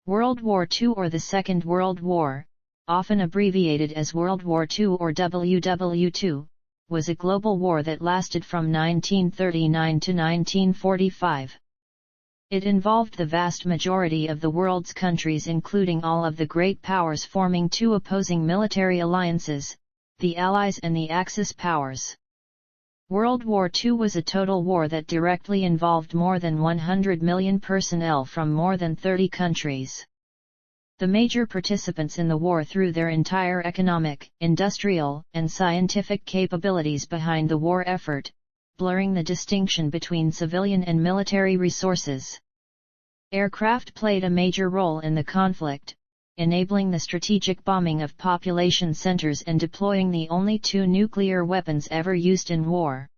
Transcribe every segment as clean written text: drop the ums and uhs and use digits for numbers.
World War II or the Second World War, often abbreviated as World War II or WWII, was a global war that lasted from 1939 to 1945. It involved the vast majority of the world's countries, including all of the great powers forming two opposing military alliances, the Allies and the Axis powers. World War II was a total war that directly involved more than 100 million personnel from more than 30 countries. The major participants in the war threw their entire economic, industrial, and scientific capabilities behind the war effort, blurring the distinction between civilian and military resources. Aircraft played a major role in the conflict, enabling the strategic bombing of population centers and deploying the only two nuclear weapons ever used in war.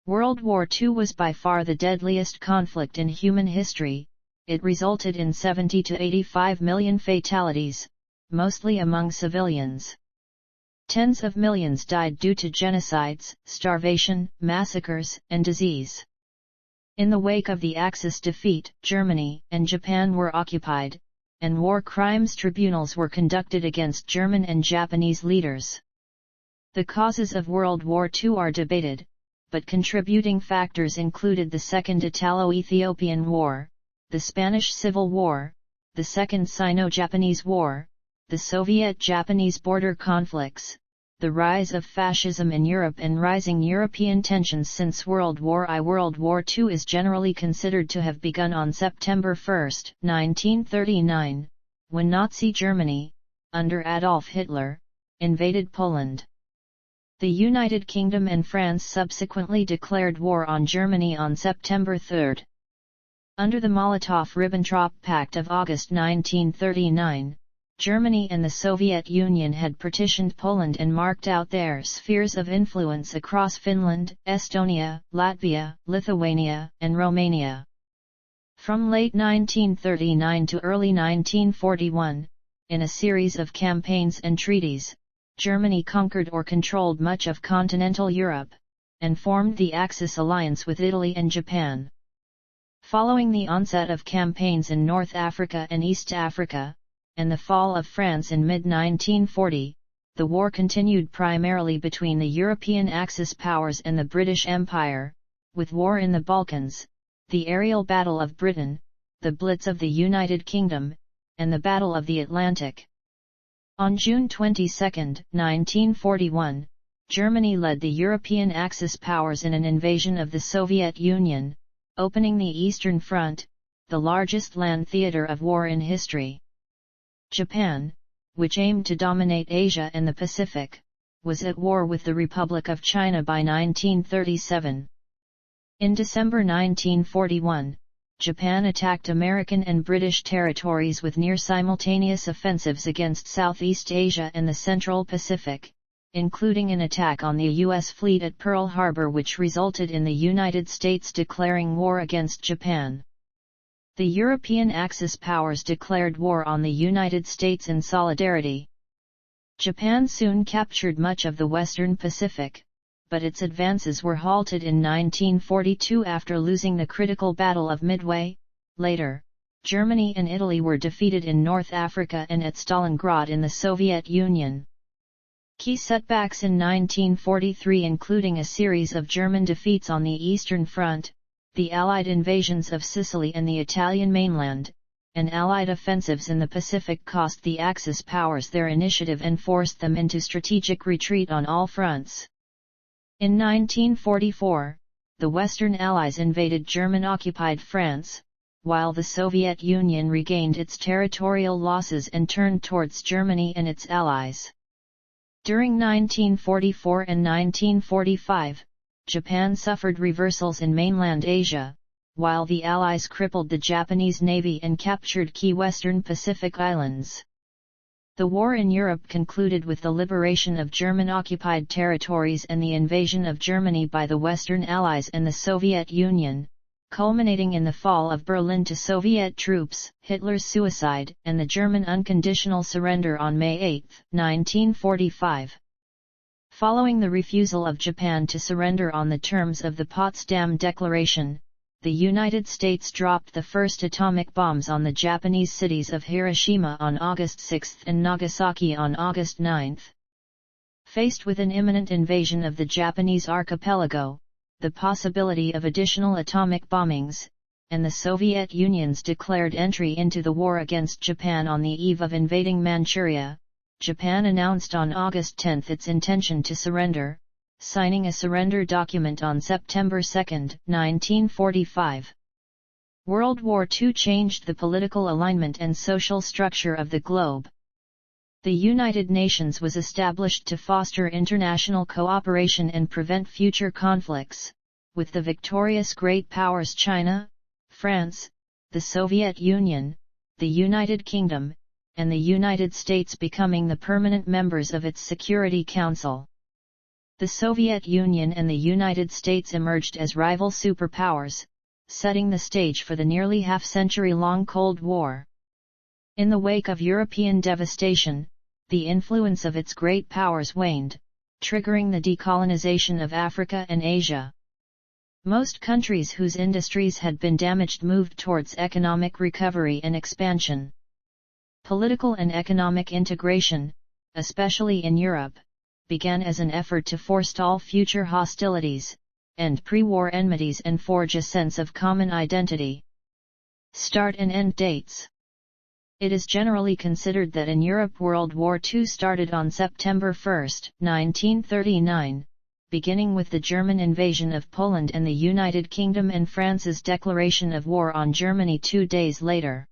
World War II was by far the deadliest conflict in human history. It resulted in 70 to 85 million fatalities, mostly among civilians. Tens of millions died due to genocides, starvation, massacres, and disease. In the wake of the Axis defeat, Germany and Japan were occupied, and war crimes tribunals were conducted against German and Japanese leaders. The causes of World War II are debated, but contributing factors included the Second Italo-Ethiopian War, the Spanish Civil War, the Second Sino-Japanese War, the Soviet-Japanese border conflicts, the rise of fascism in Europe and rising European tensions since World War I. World War II is generally considered to have begun on September 1, 1939, when Nazi Germany, under Adolf Hitler, invaded Poland. The United Kingdom and France subsequently declared war on Germany on September 3. Under the Molotov-Ribbentrop Pact of August 1939, Germany and the Soviet Union had partitioned Poland and marked out their spheres of influence across Finland, Estonia, Latvia, Lithuania, and Romania. From late 1939 to early 1941, in a series of campaigns and treaties, Germany conquered or controlled much of continental Europe, and formed the Axis alliance with Italy and Japan. Following the onset of campaigns in North Africa and East Africa, and the fall of France in mid-1940, the war continued primarily between the European Axis powers and the British Empire, with war in the Balkans, the aerial Battle of Britain, the Blitz of the United Kingdom, and the Battle of the Atlantic. On June 22, 1941, Germany led the European Axis powers in an invasion of the Soviet Union, opening the Eastern Front, the largest land theater of war in history. Japan, which aimed to dominate Asia and the Pacific, was at war with the Republic of China by 1937. In December 1941, Japan attacked American and British territories with near-simultaneous offensives against Southeast Asia and the Central Pacific, including an attack on the U.S. fleet at Pearl Harbor, which resulted in the United States declaring war against Japan. The European Axis powers declared war on the United States in solidarity. Japan soon captured much of the Western Pacific, but its advances were halted in 1942 after losing the critical Battle of Midway. Later, Germany and Italy were defeated in North Africa and at Stalingrad in the Soviet Union. Key setbacks in 1943 including a series of German defeats on the Eastern Front, the Allied invasions of Sicily and the Italian mainland, and Allied offensives in the Pacific cost the Axis powers their initiative and forced them into strategic retreat on all fronts. In 1944, the Western Allies invaded German-occupied France, while the Soviet Union regained its territorial losses and turned towards Germany and its allies. During 1944 and 1945, Japan suffered reversals in mainland Asia, while the Allies crippled the Japanese Navy and captured key Western Pacific islands. The war in Europe concluded with the liberation of German-occupied territories and the invasion of Germany by the Western Allies and the Soviet Union, culminating in the fall of Berlin to Soviet troops, Hitler's suicide, and the German unconditional surrender on May 8, 1945. Following the refusal of Japan to surrender on the terms of the Potsdam Declaration, the United States dropped the first atomic bombs on the Japanese cities of Hiroshima on August 6 and Nagasaki on August 9. Faced with an imminent invasion of the Japanese archipelago, the possibility of additional atomic bombings, and the Soviet Union's declared entry into the war against Japan on the eve of invading Manchuria, Japan announced on August 10 its intention to surrender, signing a surrender document on September 2, 1945. World War II changed the political alignment and social structure of the globe. The United Nations was established to foster international cooperation and prevent future conflicts, with the victorious great powers China, France, the Soviet Union, the United Kingdom, and the United States becoming the permanent members of its Security Council. The Soviet Union and the United States emerged as rival superpowers, setting the stage for the nearly half-century-long Cold War. In the wake of European devastation, the influence of its great powers waned, triggering the decolonization of Africa and Asia. Most countries whose industries had been damaged moved towards economic recovery and expansion. Political and economic integration, especially in Europe, began as an effort to forestall future hostilities, end pre-war enmities and forge a sense of common identity. Start and end dates. It is generally considered that in Europe World War II started on September 1, 1939, beginning with the German invasion of Poland and the United Kingdom and France's declaration of war on Germany 2 days later.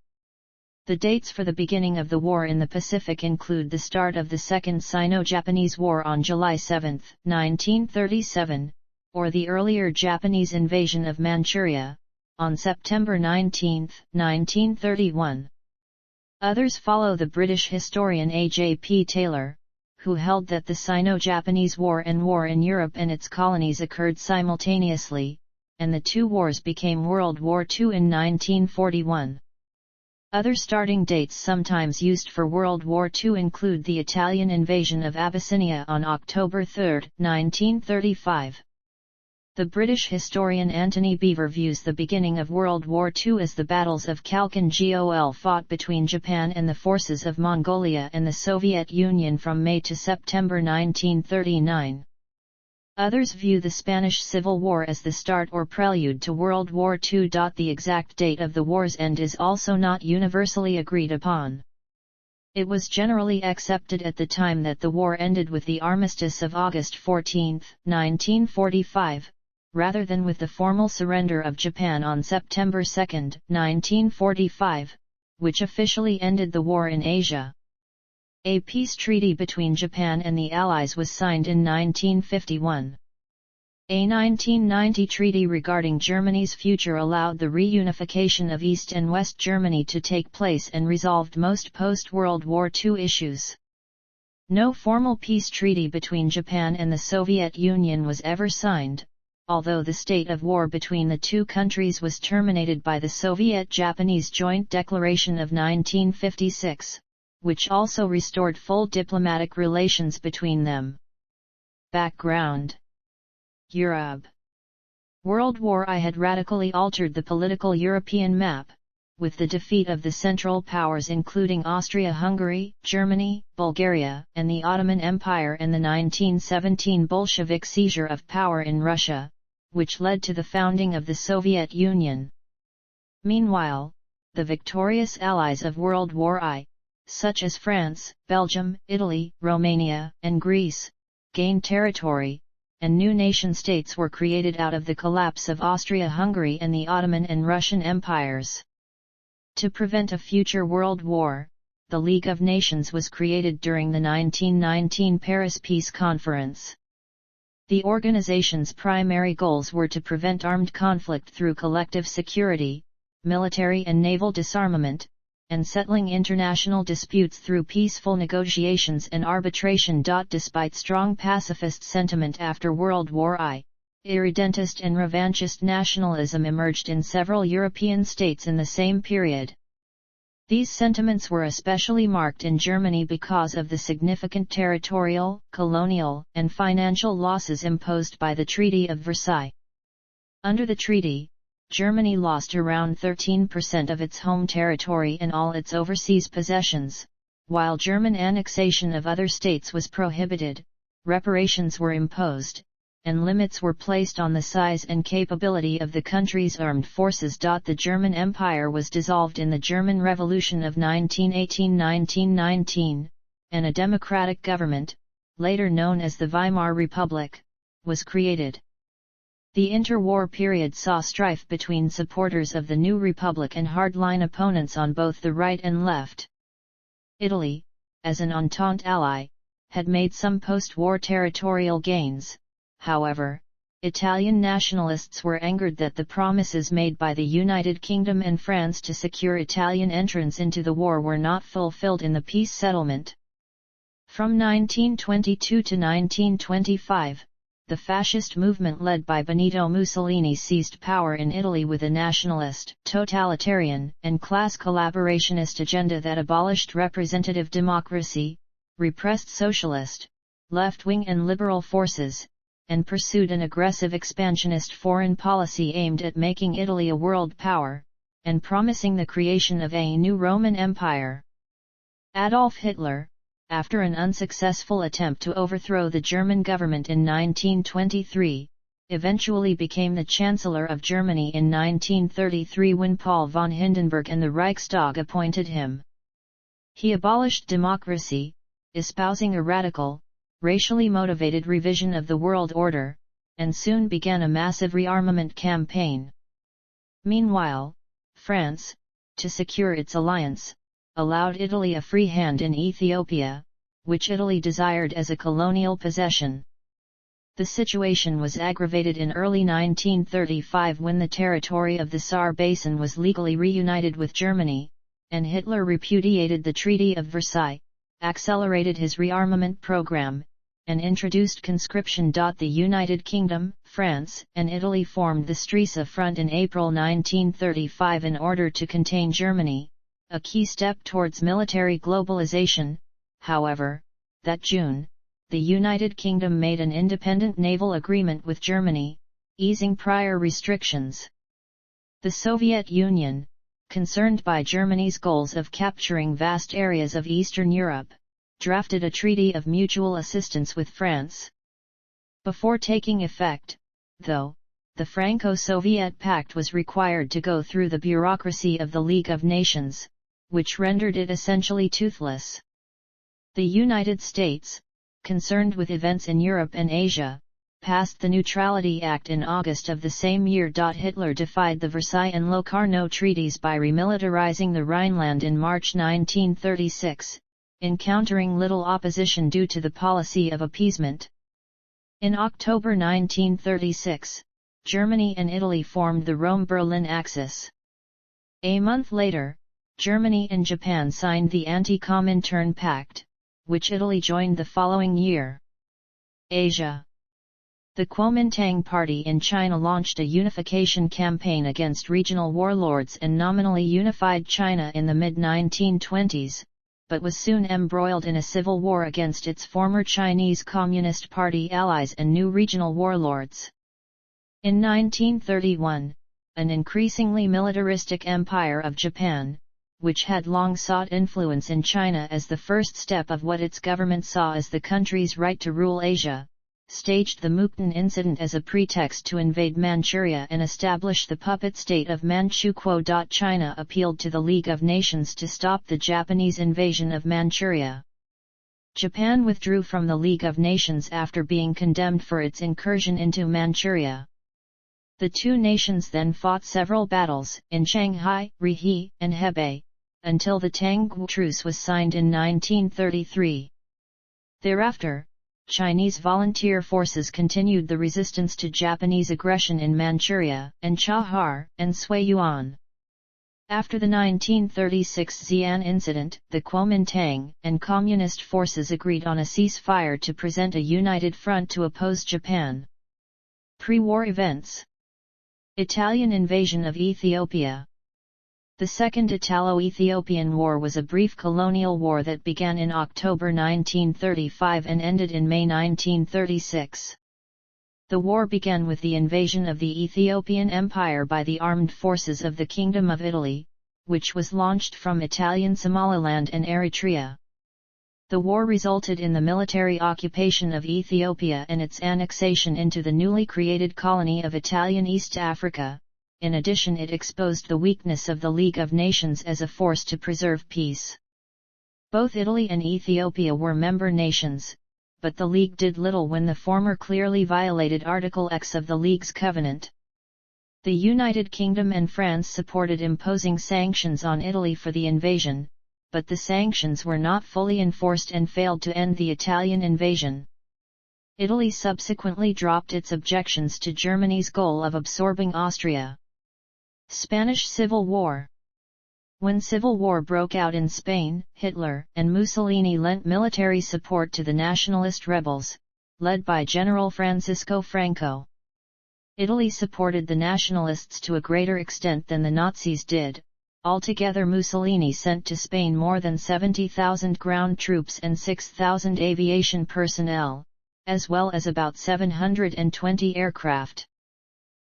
The dates for the beginning of the war in the Pacific include the start of the Second Sino-Japanese War on July 7, 1937, or the earlier Japanese invasion of Manchuria, on September 19, 1931. Others follow the British historian A.J.P. Taylor, who held that the Sino-Japanese War and war in Europe and its colonies occurred simultaneously, and the two wars became World War II in 1941. Other starting dates sometimes used for World War II include the Italian invasion of Abyssinia on October 3, 1935. The British historian Anthony Beevor views the beginning of World War II as the battles of Khalkhin Gol fought between Japan and the forces of Mongolia and the Soviet Union from May to September 1939. Others view the Spanish Civil War as the start or prelude to World War II. The exact date of the war's end is also not universally agreed upon. It was generally accepted at the time that the war ended with the Armistice of August 14, 1945, rather than with the formal surrender of Japan on September 2, 1945, which officially ended the war in Asia. A peace treaty between Japan and the Allies was signed in 1951. A 1990 treaty regarding Germany's future allowed the reunification of East and West Germany to take place and resolved most post-World War II issues. No formal peace treaty between Japan and the Soviet Union was ever signed, although the state of war between the two countries was terminated by the Soviet-Japanese Joint Declaration of 1956. Which also restored full diplomatic relations between them. Background. Europe. World War I had radically altered the political European map, with the defeat of the Central Powers including Austria-Hungary, Germany, Bulgaria, and the Ottoman Empire and the 1917 Bolshevik seizure of power in Russia, which led to the founding of the Soviet Union. Meanwhile, the victorious allies of World War I, such as France, Belgium, Italy, Romania, and Greece, gained territory, and new nation-states were created out of the collapse of Austria-Hungary and the Ottoman and Russian empires. To prevent a future world war, the League of Nations was created during the 1919 Paris Peace Conference. The organization's primary goals were to prevent armed conflict through collective security, military and naval disarmament, and settling international disputes through peaceful negotiations and arbitration. Despite strong pacifist sentiment after World War I, irredentist and revanchist nationalism emerged in several European states in the same period. These sentiments were especially marked in Germany because of the significant territorial, colonial, and financial losses imposed by the Treaty of Versailles. Under the treaty, Germany lost around 13% of its home territory and all its overseas possessions. While German annexation of other states was prohibited, reparations were imposed, and limits were placed on the size and capability of the country's armed forces. The German Empire was dissolved in the German Revolution of 1918–1919, and a democratic government, later known as the Weimar Republic, was created. The interwar period saw strife between supporters of the new republic and hardline opponents on both the right and left. Italy, as an Entente ally, had made some post-war territorial gains. However, Italian nationalists were angered that the promises made by the United Kingdom and France to secure Italian entrance into the war were not fulfilled in the peace settlement. From 1922 to 1925, the fascist movement led by Benito Mussolini seized power in Italy with a nationalist, totalitarian, and class collaborationist agenda that abolished representative democracy, repressed socialist, left-wing and liberal forces, and pursued an aggressive expansionist foreign policy aimed at making Italy a world power, and promising the creation of a new Roman Empire. Adolf Hitler, after an unsuccessful attempt to overthrow the German government in 1923, eventually became the Chancellor of Germany in 1933 when Paul von Hindenburg and the Reichstag appointed him. He abolished democracy, espousing a radical, racially motivated revision of the world order, and soon began a massive rearmament campaign. Meanwhile, France, to secure its alliance, allowed Italy a free hand in Ethiopia, which Italy desired as a colonial possession. The situation was aggravated in early 1935 when the territory of the Saar Basin was legally reunited with Germany, and Hitler repudiated the Treaty of Versailles, accelerated his rearmament program, and introduced conscription. The United Kingdom, France, and Italy formed the Stresa Front in April 1935 in order to contain Germany, a key step towards military globalization. However, that June, the United Kingdom made an independent naval agreement with Germany, easing prior restrictions. The Soviet Union, concerned by Germany's goals of capturing vast areas of Eastern Europe, drafted a treaty of mutual assistance with France. Before taking effect, though, the Franco-Soviet Pact was required to go through the bureaucracy of the League of Nations, which rendered it essentially toothless. The United States, concerned with events in Europe and Asia, passed the Neutrality Act in August of the same year. Hitler defied the Versailles and Locarno treaties by remilitarizing the Rhineland in March 1936, encountering little opposition due to the policy of appeasement. In October 1936, Germany and Italy formed the Rome-Berlin Axis. A month later, Germany and Japan signed the Anti-Comintern Pact, which Italy joined the following year. Asia. The Kuomintang Party in China launched a unification campaign against regional warlords and nominally unified China in the mid-1920s, but was soon embroiled in a civil war against its former Chinese Communist Party allies and new regional warlords. In 1931, an increasingly militaristic empire of Japan, which had long sought influence in China as the first step of what its government saw as the country's right to rule Asia, staged the Mukden incident as a pretext to invade Manchuria and establish the puppet state of Manchukuo. China appealed to the League of Nations to stop the Japanese invasion of Manchuria. Japan withdrew from the League of Nations after being condemned for its incursion into Manchuria. The two nations then fought several battles in Shanghai, Rihe, and Hebei, until the Tangguo Truce was signed in 1933. Thereafter, Chinese volunteer forces continued the resistance to Japanese aggression in Manchuria, and Chahar, and Sui-Yuan. After the 1936 Xi'an incident, the Kuomintang and Communist forces agreed on a ceasefire to present a united front to oppose Japan. Pre-war events. Italian invasion of Ethiopia. The Second Italo-Ethiopian War was a brief colonial war that began in October 1935 and ended in May 1936. The war began with the invasion of the Ethiopian Empire by the armed forces of the Kingdom of Italy, which was launched from Italian Somaliland and Eritrea. The war resulted in the military occupation of Ethiopia and its annexation into the newly created colony of Italian East Africa. In addition, it exposed the weakness of the League of Nations as a force to preserve peace. Both Italy and Ethiopia were member nations, but the League did little when the former clearly violated Article X of the League's covenant. The United Kingdom and France supported imposing sanctions on Italy for the invasion, but the sanctions were not fully enforced and failed to end the Italian invasion. Italy subsequently dropped its objections to Germany's goal of absorbing Austria. Spanish Civil War. When civil war broke out in Spain, Hitler and Mussolini lent military support to the nationalist rebels, led by General Francisco Franco. Italy supported the nationalists to a greater extent than the Nazis did. Altogether, Mussolini sent to Spain more than 70,000 ground troops and 6,000 aviation personnel, as well as about 720 aircraft.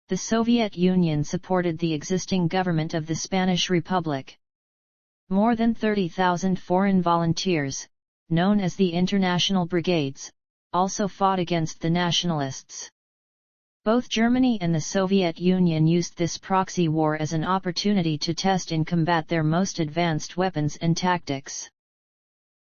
The Soviet Union supported the existing government of the Spanish Republic. More than 30,000 foreign volunteers, known as the International Brigades, also fought against the nationalists. Both Germany and the Soviet Union used this proxy war as an opportunity to test and combat their most advanced weapons and tactics.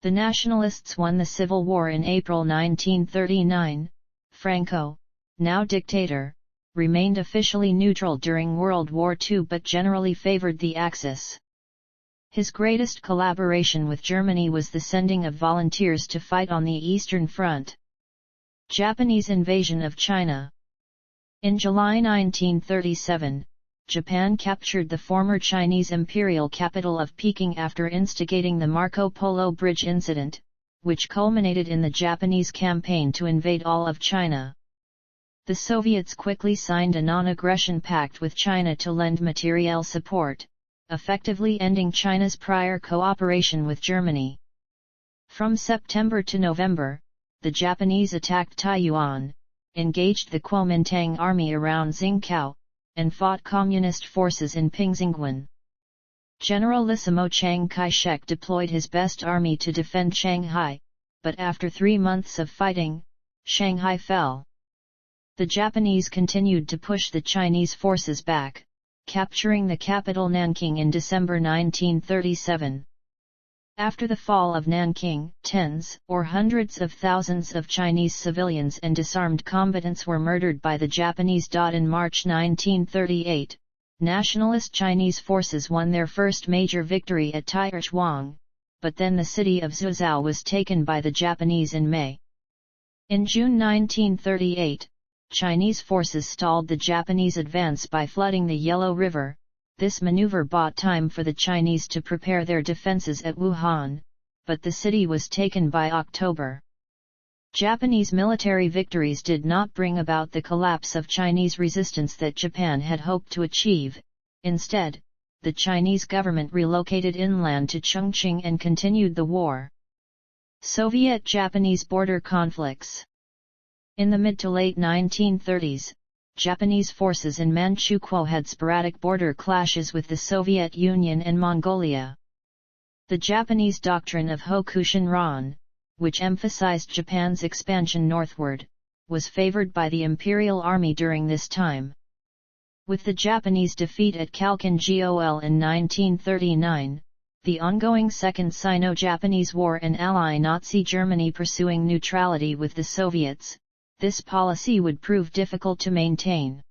The nationalists won the civil war in April 1939. Franco, now dictator, remained officially neutral during World War II but generally favored the Axis. His greatest collaboration with Germany was the sending of volunteers to fight on the Eastern Front. Japanese invasion of China. In July 1937, Japan captured the former Chinese imperial capital of Peking after instigating the Marco Polo Bridge incident, which culminated in the Japanese campaign to invade all of China. The Soviets quickly signed a non-aggression pact with China to lend materiel support, effectively ending China's prior cooperation with Germany. From September to November, the Japanese attacked Taiyuan, engaged the Kuomintang army around Tsingtao, and fought communist forces in Pingxingguan. Generalissimo Chiang Kai-shek deployed his best army to defend Shanghai, but after 3 months of fighting, Shanghai fell. The Japanese continued to push the Chinese forces back, capturing the capital Nanking in December 1937. After the fall of Nanking, tens or hundreds of thousands of Chinese civilians and disarmed combatants were murdered by the Japanese. In March 1938, nationalist Chinese forces won their first major victory at Taichuan, but then the city of Zhuzhou was taken by the Japanese in May. In June 1938, Chinese forces stalled the Japanese advance by flooding the Yellow River. This maneuver bought time for the Chinese to prepare their defenses at Wuhan, but the city was taken by October. Japanese military victories did not bring about the collapse of Chinese resistance that Japan had hoped to achieve. Instead, the Chinese government relocated inland to Chongqing and continued the war. Soviet-Japanese border conflicts. In the mid to late 1930s, Japanese forces in Manchukuo had sporadic border clashes with the Soviet Union and Mongolia. The Japanese doctrine of Hokushin-ran, which emphasized Japan's expansion northward, was favored by the Imperial Army during this time. With the Japanese defeat at Khalkhin-Gol in 1939, the ongoing Second Sino-Japanese War and ally Nazi Germany pursuing neutrality with the Soviets, this policy would prove difficult to maintain.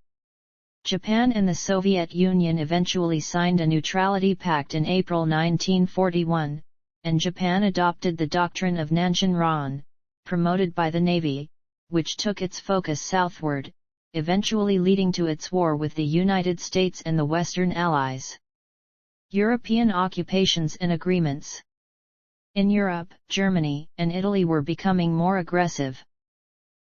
Japan and the Soviet Union eventually signed a neutrality pact in April 1941, and Japan adopted the doctrine of Nanshin-ran, promoted by the Navy, which took its focus southward, eventually leading to its war with the United States and the Western Allies. European occupations and agreements. In Europe, Germany and Italy were becoming more aggressive.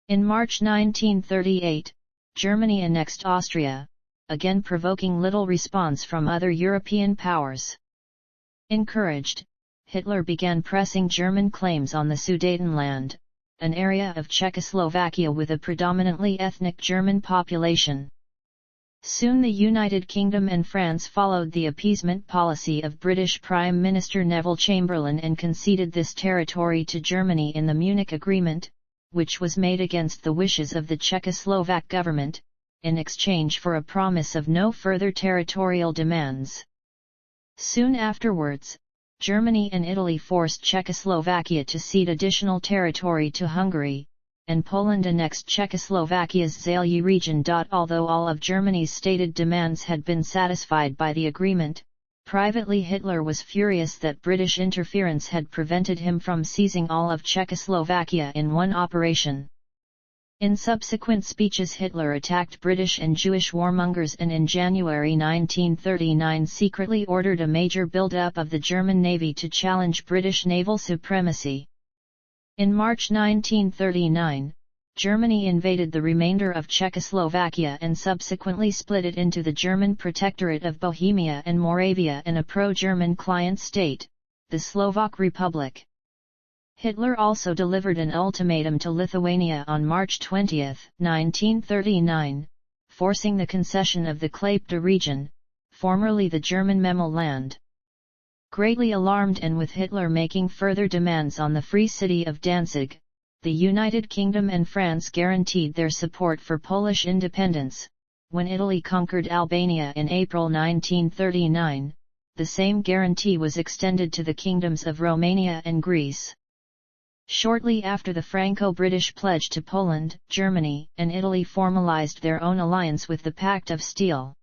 In March 1938, Germany annexed Austria, again provoking little response from other European powers. Encouraged, Hitler began pressing German claims on the Sudetenland, an area of Czechoslovakia with a predominantly ethnic German population. Soon the United Kingdom and France followed the appeasement policy of British Prime Minister Neville Chamberlain and conceded this territory to Germany in the Munich Agreement, which was made against the wishes of the Czechoslovak government, in exchange for a promise of no further territorial demands. Soon afterwards, Germany and Italy forced Czechoslovakia to cede additional territory to Hungary, and Poland annexed Czechoslovakia's Zalesy region. Although all of Germany's stated demands had been satisfied by the agreement, privately Hitler was furious that British interference had prevented him from seizing all of Czechoslovakia in one operation. In subsequent speeches Hitler attacked British and Jewish warmongers and in January 1939 secretly ordered a major build-up of the German Navy to challenge British naval supremacy. In March 1939, Germany invaded the remainder of Czechoslovakia and subsequently split it into the German Protectorate of Bohemia and Moravia and a pro-German client state, the Slovak Republic. Hitler also delivered an ultimatum to Lithuania on March 20, 1939, forcing the concession of the Klaipėda region, formerly the German Memel land. Greatly alarmed and with Hitler making further demands on the free city of Danzig, the United Kingdom and France guaranteed their support for Polish independence. When Italy conquered Albania in April 1939, the same guarantee was extended to the kingdoms of Romania and Greece. Shortly after the Franco-British pledge to Poland, Germany and Italy formalized their own alliance with the Pact of Steel.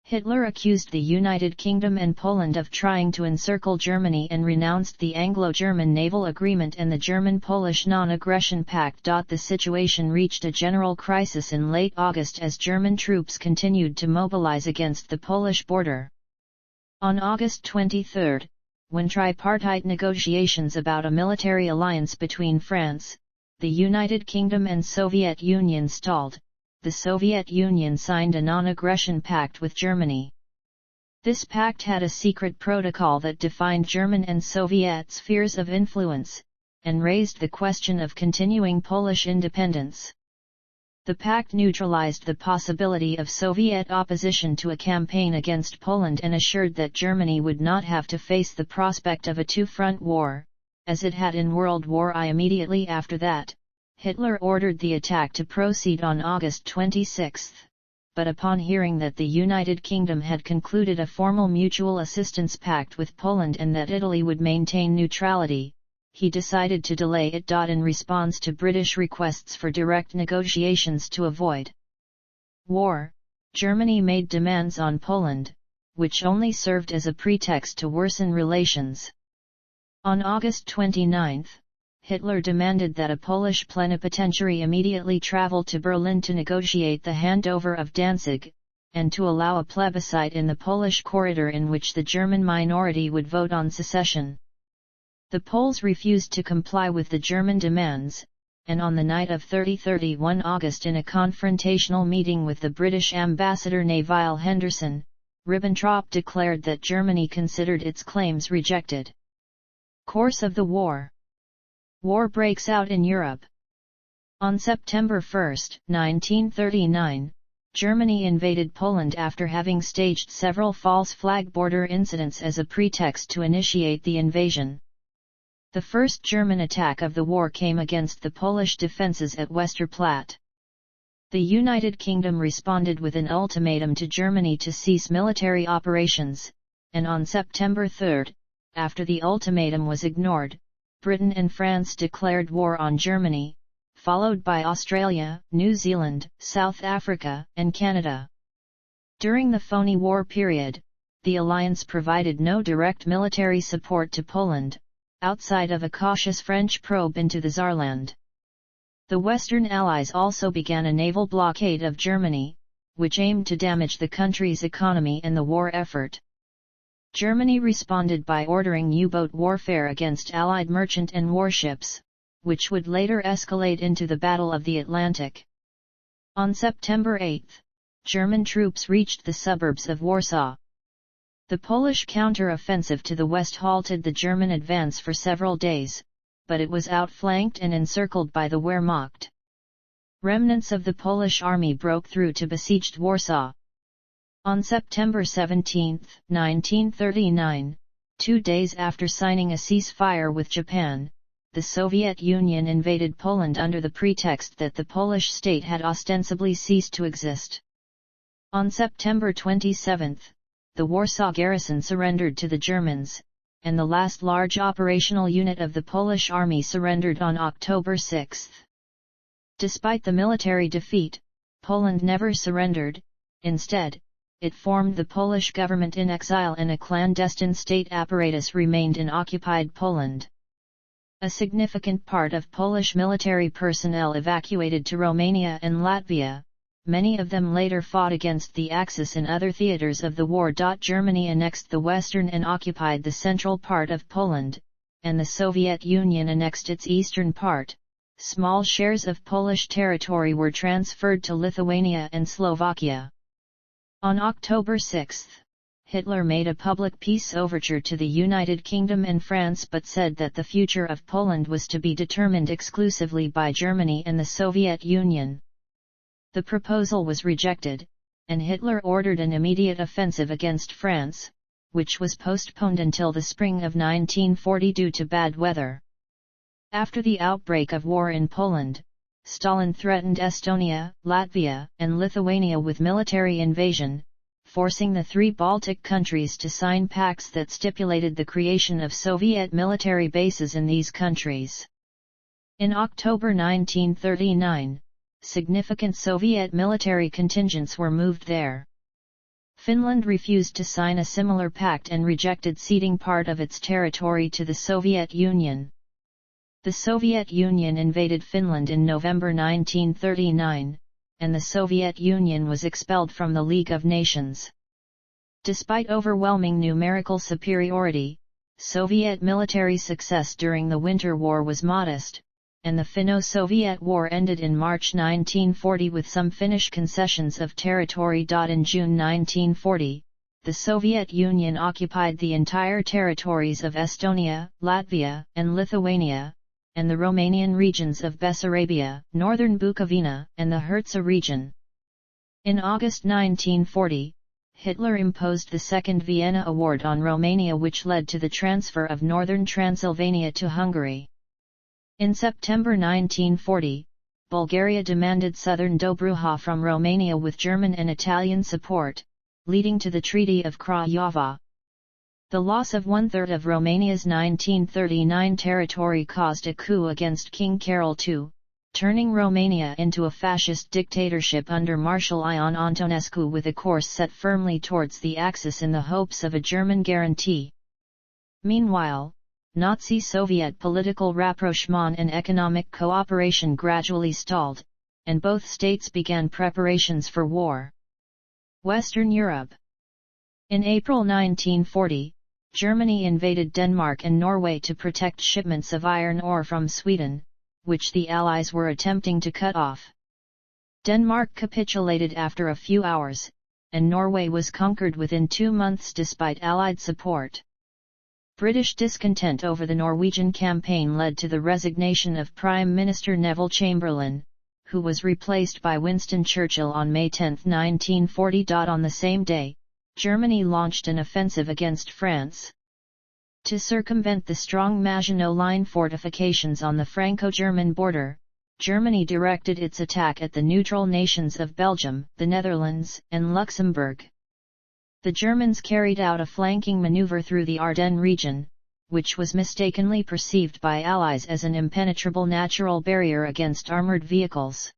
Hitler accused the United Kingdom and Poland of trying to encircle Germany and renounced the Anglo-German Naval Agreement and the German-Polish Non-Aggression Pact. The situation reached a general crisis in late August as German troops continued to mobilize against the Polish border. On August 23, when tripartite negotiations about a military alliance between France, the United Kingdom and Soviet Union stalled, the Soviet Union signed a non-aggression pact with Germany. This pact had a secret protocol that defined German and Soviet spheres of influence, and raised the question of continuing Polish independence. The pact neutralized the possibility of Soviet opposition to a campaign against Poland and assured that Germany would not have to face the prospect of a two-front war, as it had in World War I. Immediately after that, Hitler ordered the attack to proceed on August 26, but upon hearing that the United Kingdom had concluded a formal mutual assistance pact with Poland and that Italy would maintain neutrality, he decided to delay it. In response to British requests for direct negotiations to avoid war, Germany made demands on Poland, which only served as a pretext to worsen relations. On August 29, Hitler demanded that a Polish plenipotentiary immediately travel to Berlin to negotiate the handover of Danzig, and to allow a plebiscite in the Polish corridor in which the German minority would vote on secession. The Poles refused to comply with the German demands, and on the night of 30-31 August in a confrontational meeting with the British ambassador Neville Henderson, Ribbentrop declared that Germany considered its claims rejected. Course of the war. War breaks out in Europe. On September 1, 1939, Germany invaded Poland after having staged several false flag border incidents as a pretext to initiate the invasion. The first German attack of the war came against the Polish defences at Westerplatte. The United Kingdom responded with an ultimatum to Germany to cease military operations, and on September 3, after the ultimatum was ignored, Britain and France declared war on Germany, followed by Australia, New Zealand, South Africa, and Canada. During the phony war period, the alliance provided no direct military support to Poland, outside of a cautious French probe into the Saarland. The Western Allies also began a naval blockade of Germany, which aimed to damage the country's economy and the war effort. Germany responded by ordering U-boat warfare against Allied merchant and warships, which would later escalate into the Battle of the Atlantic. On September 8, German troops reached the suburbs of Warsaw. The Polish counter-offensive to the west halted the German advance for several days, but it was outflanked and encircled by the Wehrmacht. Remnants of the Polish army broke through to besieged Warsaw. On September 17, 1939, 2 days after signing a ceasefire with Japan, the Soviet Union invaded Poland under the pretext that the Polish state had ostensibly ceased to exist. On September 27, the Warsaw garrison surrendered to the Germans, and the last large operational unit of the Polish army surrendered on October 6. Despite the military defeat, Poland never surrendered. Instead, it formed the Polish government in exile and a clandestine state apparatus remained in occupied Poland. A significant part of Polish military personnel evacuated to Romania and Latvia. Many of them later fought against the Axis in other theaters of the war. Germany annexed the western and occupied the central part of Poland, and the Soviet Union annexed its eastern part. Small shares of Polish territory were transferred to Lithuania and Slovakia. On October 6, Hitler made a public peace overture to the United Kingdom and France but said that the future of Poland was to be determined exclusively by Germany and the Soviet Union. The proposal was rejected, and Hitler ordered an immediate offensive against France, which was postponed until the spring of 1940 due to bad weather. After the outbreak of war in Poland, Stalin threatened Estonia, Latvia, and Lithuania with military invasion, forcing the 3 Baltic countries to sign pacts that stipulated the creation of Soviet military bases in these countries. In October 1939, significant Soviet military contingents were moved there. Finland refused to sign a similar pact and rejected ceding part of its territory to the Soviet Union. The Soviet Union invaded Finland in November 1939, and the Soviet Union was expelled from the League of Nations. Despite overwhelming numerical superiority, Soviet military success during the Winter War was modest, and the Finno-Soviet War ended in March 1940 with some Finnish concessions of territory. In June 1940, the Soviet Union occupied the entire territories of Estonia, Latvia, and Lithuania, and the Romanian regions of Bessarabia, northern Bukovina, and the Herzegovina region. In August 1940, Hitler imposed the Second Vienna Award on Romania, which led to the transfer of northern Transylvania to Hungary. In September 1940, Bulgaria demanded southern Dobruja from Romania with German and Italian support, leading to the Treaty of Craiova. The loss of 1/3 of Romania's 1939 territory caused a coup against King Carol II, turning Romania into a fascist dictatorship under Marshal Ion Antonescu with a course set firmly towards the Axis in the hopes of a German guarantee. Meanwhile, Nazi-Soviet political rapprochement and economic cooperation gradually stalled, and both states began preparations for war. Western Europe. In April 1940, Germany invaded Denmark and Norway to protect shipments of iron ore from Sweden, which the Allies were attempting to cut off. Denmark capitulated after a few hours, and Norway was conquered within 2 months despite Allied support. British discontent over the Norwegian campaign led to the resignation of Prime Minister Neville Chamberlain, who was replaced by Winston Churchill on May 10, 1940. On the same day, Germany launched an offensive against France. To circumvent the strong Maginot Line fortifications on the Franco-German border, Germany directed its attack at the neutral nations of Belgium, the Netherlands, and Luxembourg. The Germans carried out a flanking maneuver through the Ardennes region, which was mistakenly perceived by Allies as an impenetrable natural barrier against armored vehicles.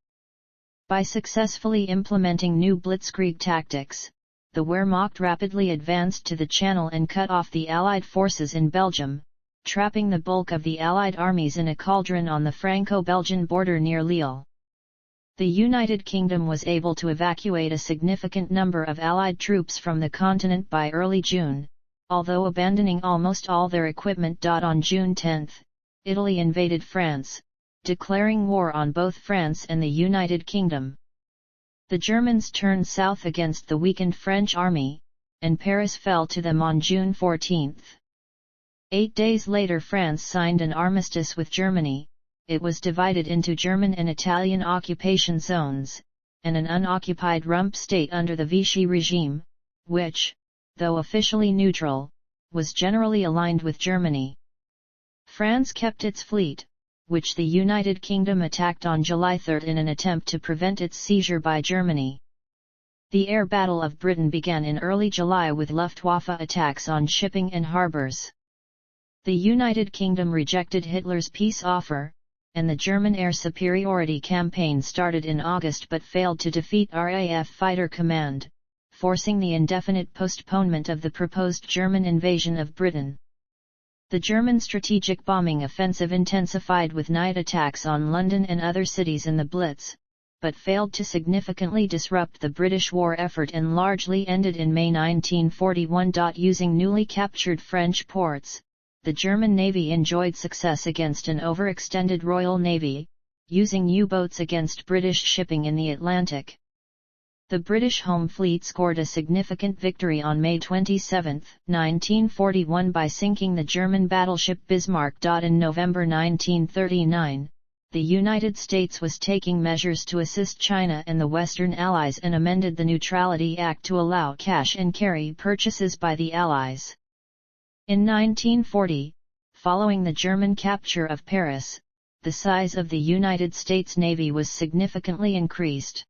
By successfully implementing new blitzkrieg tactics, the Wehrmacht rapidly advanced to the Channel and cut off the Allied forces in Belgium, trapping the bulk of the Allied armies in a cauldron on the Franco-Belgian border near Lille. The United Kingdom was able to evacuate a significant number of Allied troops from the continent by early June, although abandoning almost all their equipment. On June 10, Italy invaded France, declaring war on both France and the United Kingdom. The Germans turned south against the weakened French army, and Paris fell to them on June 14. 8 days later France signed an armistice with Germany. It was divided into German and Italian occupation zones, and an unoccupied rump state under the Vichy regime, which, though officially neutral, was generally aligned with Germany. France kept its fleet, which the United Kingdom attacked on July 3 in an attempt to prevent its seizure by Germany. The Air Battle of Britain began in early July with Luftwaffe attacks on shipping and harbours. The United Kingdom rejected Hitler's peace offer, and the German air superiority campaign started in August but failed to defeat RAF Fighter Command, forcing the indefinite postponement of the proposed German invasion of Britain. The German strategic bombing offensive intensified with night attacks on London and other cities in the Blitz, but failed to significantly disrupt the British war effort and largely ended in May 1941. Using newly captured French ports, the German Navy enjoyed success against an overextended Royal Navy, using U-boats against British shipping in the Atlantic. The British Home Fleet scored a significant victory on May 27, 1941 by sinking the German battleship Bismarck. In November 1939, the United States was taking measures to assist China and the Western Allies and amended the Neutrality Act to allow cash and carry purchases by the Allies. In 1940, following the German capture of Paris, the size of the United States Navy was significantly increased.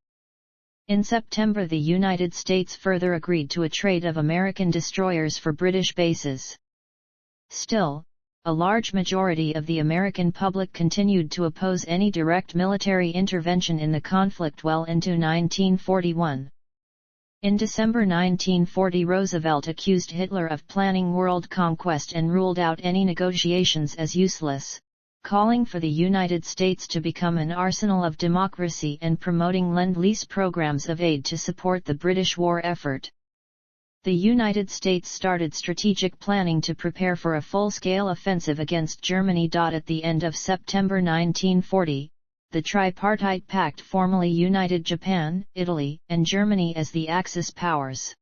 In September, the United States further agreed to a trade of American destroyers for British bases. Still, a large majority of the American public continued to oppose any direct military intervention in the conflict well into 1941. In December 1940, Roosevelt accused Hitler of planning world conquest and ruled out any negotiations as useless, calling for the United States to become an arsenal of democracy and promoting Lend-Lease programs of aid to support the British war effort. The United States started strategic planning to prepare for a full-scale offensive against Germany. At the end of September 1940, the Tripartite Pact formally united Japan, Italy, and Germany as the Axis powers.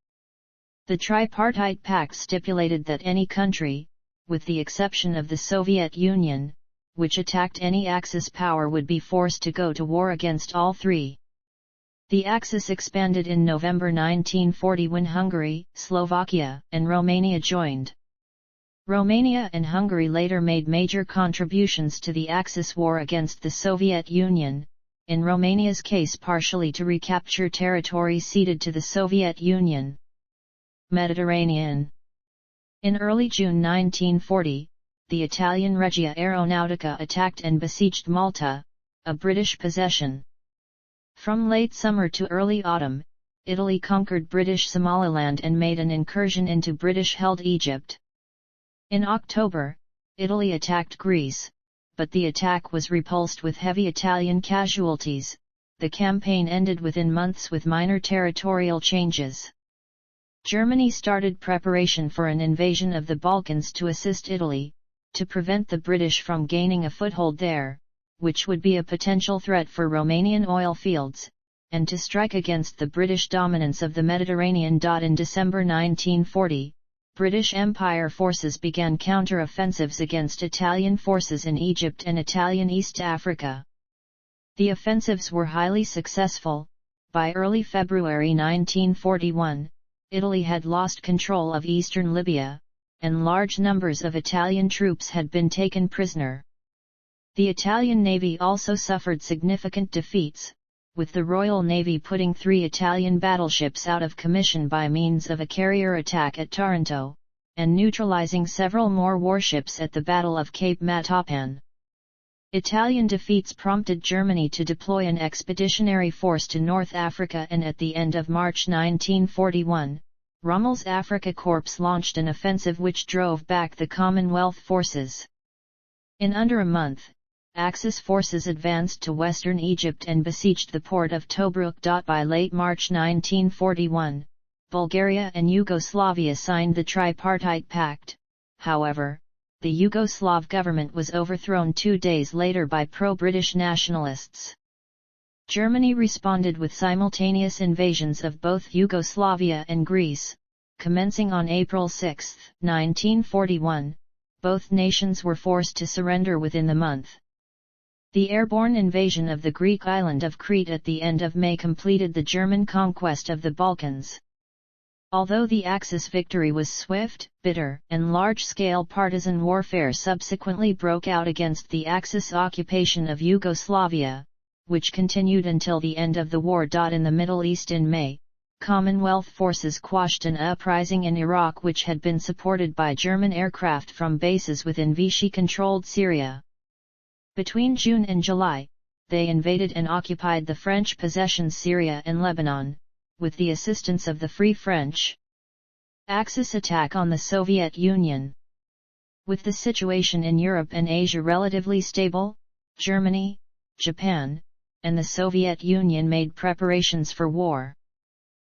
The Tripartite Pact stipulated that any country, with the exception of the Soviet Union, which attacked any Axis power would be forced to go to war against all three. The Axis expanded in November 1940 when Hungary, Slovakia, and Romania joined. Romania and Hungary later made major contributions to the Axis war against the Soviet Union, in Romania's case partially to recapture territory ceded to the Soviet Union. Mediterranean. In early June 1940, the Italian Regia Aeronautica attacked and besieged Malta, a British possession. From late summer to early autumn, Italy conquered British Somaliland and made an incursion into British-held Egypt. In October, Italy attacked Greece, but the attack was repulsed with heavy Italian casualties. The campaign ended within months with minor territorial changes. Germany started preparation for an invasion of the Balkans to assist Italy, to prevent the British from gaining a foothold there, which would be a potential threat for Romanian oil fields, and to strike against the British dominance of the Mediterranean. In December 1940, British Empire forces began counter-offensives against Italian forces in Egypt and Italian East Africa. The offensives were highly successful. By early February 1941, Italy had lost control of eastern Libya, and large numbers of Italian troops had been taken prisoner. The Italian Navy also suffered significant defeats, with the Royal Navy putting 3 Italian battleships out of commission by means of a carrier attack at Taranto, and neutralizing several more warships at the Battle of Cape Matapan. Italian defeats prompted Germany to deploy an expeditionary force to North Africa, and at the end of March 1941, Rommel's Afrika Corps launched an offensive which drove back the Commonwealth forces. In under a month, Axis forces advanced to western Egypt and besieged the port of Tobruk. By late March 1941, Bulgaria and Yugoslavia signed the Tripartite Pact. However, the Yugoslav government was overthrown 2 days later by pro-British nationalists. Germany responded with simultaneous invasions of both Yugoslavia and Greece, commencing on April 6, 1941, both nations were forced to surrender within the month. The airborne invasion of the Greek island of Crete at the end of May completed the German conquest of the Balkans. Although the Axis victory was swift, bitter, and large-scale partisan warfare subsequently broke out against the Axis occupation of Yugoslavia, which continued until the end of the war. In the Middle East in May, Commonwealth forces quashed an uprising in Iraq which had been supported by German aircraft from bases within Vichy-controlled Syria. Between June and July, they invaded and occupied the French possessions Syria and Lebanon, with the assistance of the Free French. Axis attack on the Soviet Union. With the situation in Europe and Asia relatively stable, Germany, Japan, and the Soviet Union made preparations for war.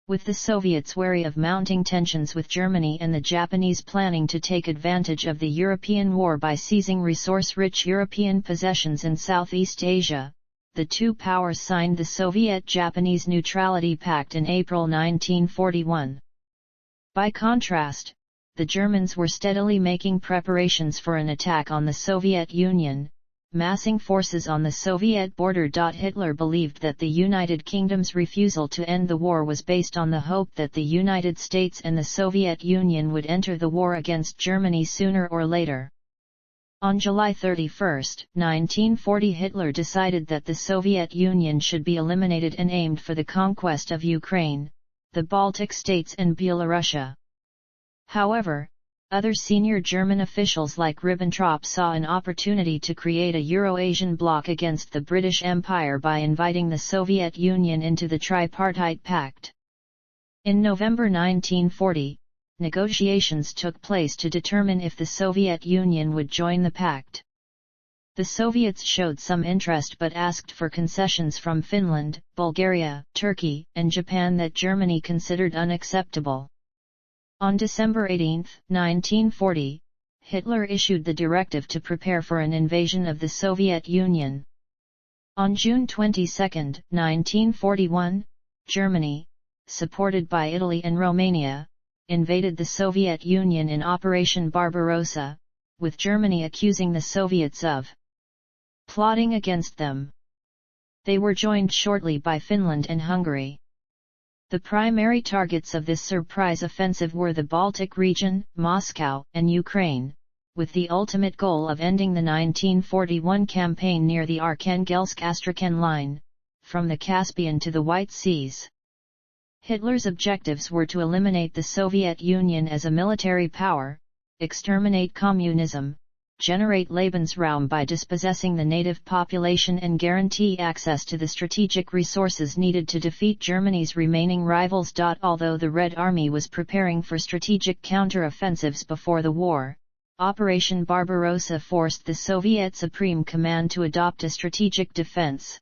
With the Soviets wary of mounting tensions with Germany and the Japanese planning to take advantage of the European war by seizing resource-rich European possessions in Southeast Asia, the two powers signed the Soviet-Japanese Neutrality Pact in April 1941. By contrast, the Germans were steadily making preparations for an attack on the Soviet Union, massing forces on the Soviet border. Hitler believed that the United Kingdom's refusal to end the war was based on the hope that the United States and the Soviet Union would enter the war against Germany sooner or later. On July 31, 1940, Hitler decided that the Soviet Union should be eliminated and aimed for the conquest of Ukraine, the Baltic states and Belarusia. However, other senior German officials like Ribbentrop saw an opportunity to create a Euro-Asian bloc against the British Empire by inviting the Soviet Union into the Tripartite Pact. In November 1940, negotiations took place to determine if the Soviet Union would join the pact. The Soviets showed some interest but asked for concessions from Finland, Bulgaria, Turkey, and Japan that Germany considered unacceptable. On December 18, 1940, Hitler issued the directive to prepare for an invasion of the Soviet Union. On June 22, 1941, Germany, supported by Italy and Romania, invaded the Soviet Union in Operation Barbarossa, with Germany accusing the Soviets of plotting against them. They were joined shortly by Finland and Hungary. The primary targets of this surprise offensive were the Baltic region, Moscow, and Ukraine, with the ultimate goal of ending the 1941 campaign near the Arkhangelsk-Astrakhan line, from the Caspian to the White Seas. Hitler's objectives were to eliminate the Soviet Union as a military power, exterminate communism, generate Lebensraum by dispossessing the native population and guarantee access to the strategic resources needed to defeat Germany's remaining rivals. Although the Red Army was preparing for strategic counter-offensives before the war, Operation Barbarossa forced the Soviet Supreme Command to adopt a strategic defense.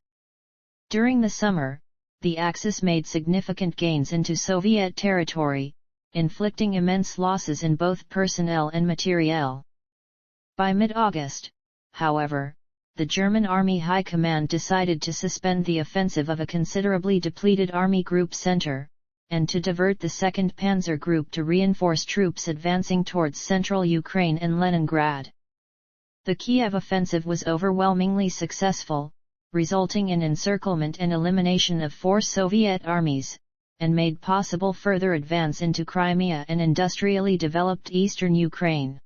During the summer, the Axis made significant gains into Soviet territory, inflicting immense losses in both personnel and materiel. By mid-August, however, the German Army High Command decided to suspend the offensive of a considerably depleted Army Group Center, and to divert the 2nd Panzer Group to reinforce troops advancing towards central Ukraine and Leningrad. The Kiev offensive was overwhelmingly successful, resulting in encirclement and elimination of 4 Soviet armies, and made possible further advance into Crimea and industrially developed eastern Ukraine.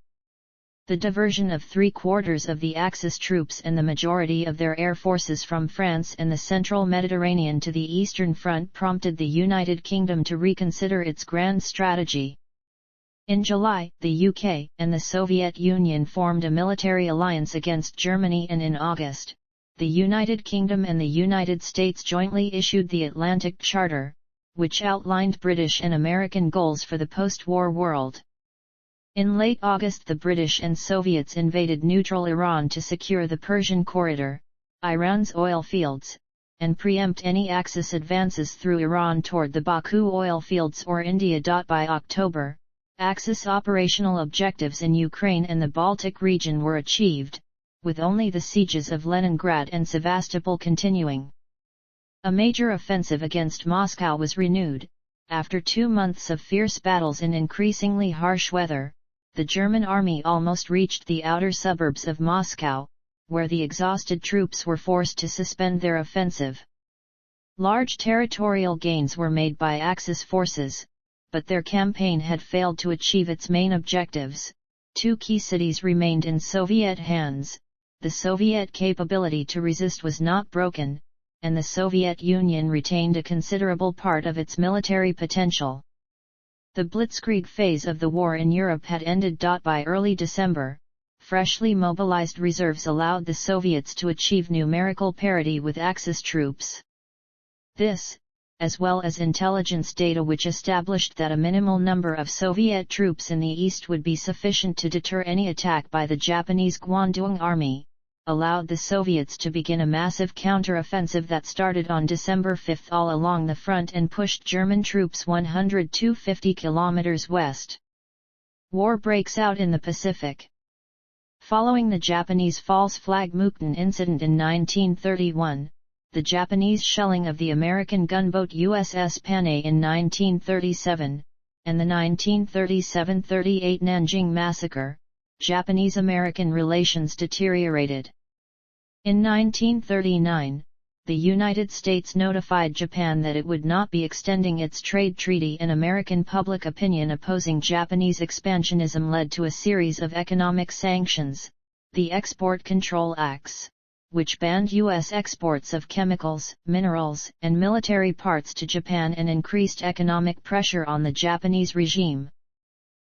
The diversion of 3/4 of the Axis troops and the majority of their air forces from France and the central Mediterranean to the Eastern Front prompted the United Kingdom to reconsider its grand strategy. In July, the UK and the Soviet Union formed a military alliance against Germany, and in August, the United Kingdom and the United States jointly issued the Atlantic Charter, which outlined British and American goals for the post-war world. In late August, the British and Soviets invaded neutral Iran to secure the Persian Corridor, Iran's oil fields, and preempt any Axis advances through Iran toward the Baku oil fields or India. By October, Axis operational objectives in Ukraine and the Baltic region were achieved, with only the sieges of Leningrad and Sevastopol continuing. A major offensive against Moscow was renewed, after 2 months of fierce battles in increasingly harsh weather, the German army almost reached the outer suburbs of Moscow, where the exhausted troops were forced to suspend their offensive. Large territorial gains were made by Axis forces, but their campaign had failed to achieve its main objectives. Two key cities remained in Soviet hands. The Soviet capability to resist was not broken, and the Soviet Union retained a considerable part of its military potential. The blitzkrieg phase of the war in Europe had ended. By early December, freshly mobilized reserves allowed the Soviets to achieve numerical parity with Axis troops. This, as well as intelligence data which established that a minimal number of Soviet troops in the east would be sufficient to deter any attack by the Japanese Guangdong Army, allowed the Soviets to begin a massive counter-offensive that started on December 5 all along the front and pushed German troops 150 kilometers west. War breaks out in the Pacific. Following the Japanese false flag Mukden incident in 1931, the Japanese shelling of the American gunboat USS Panay in 1937, and the 1937–38 Nanjing Massacre, Japanese-American relations deteriorated. In 1939, the United States notified Japan that it would not be extending its trade treaty, and American public opinion opposing Japanese expansionism led to a series of economic sanctions, the Export Control Acts, which banned U.S. exports of chemicals, minerals, and military parts to Japan and increased economic pressure on the Japanese regime.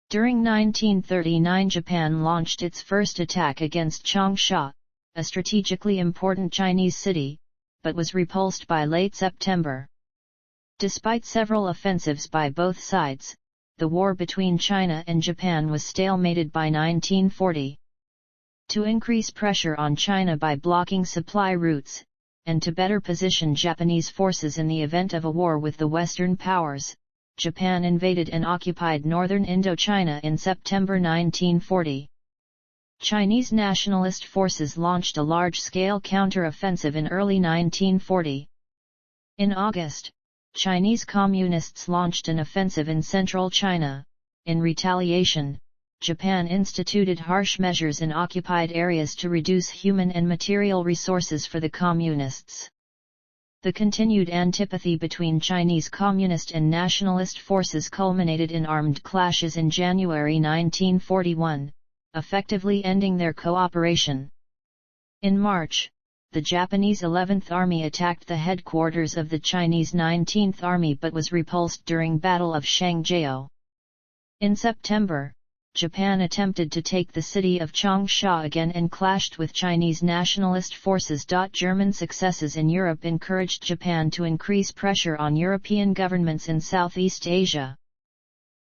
During 1939, Japan launched its first attack against Changsha, a strategically important Chinese city, but was repulsed by late September. Despite several offensives by both sides, the war between China and Japan was stalemated by 1940. To increase pressure on China by blocking supply routes, and to better position Japanese forces in the event of a war with the Western powers, Japan invaded and occupied northern Indochina in September 1940. Chinese nationalist forces launched a large-scale counter-offensive in early 1940. In August, Chinese communists launched an offensive in central China. In retaliation, Japan instituted harsh measures in occupied areas to reduce human and material resources for the communists. The continued antipathy between Chinese communist and nationalist forces culminated in armed clashes in January 1941, effectively ending their cooperation. In March, the Japanese 11th Army attacked the headquarters of the Chinese 19th Army but was repulsed during Battle of Shangjiao. In September, Japan attempted to take the city of Changsha again and clashed with Chinese nationalist forces. German successes in Europe encouraged Japan to increase pressure on European governments in Southeast Asia.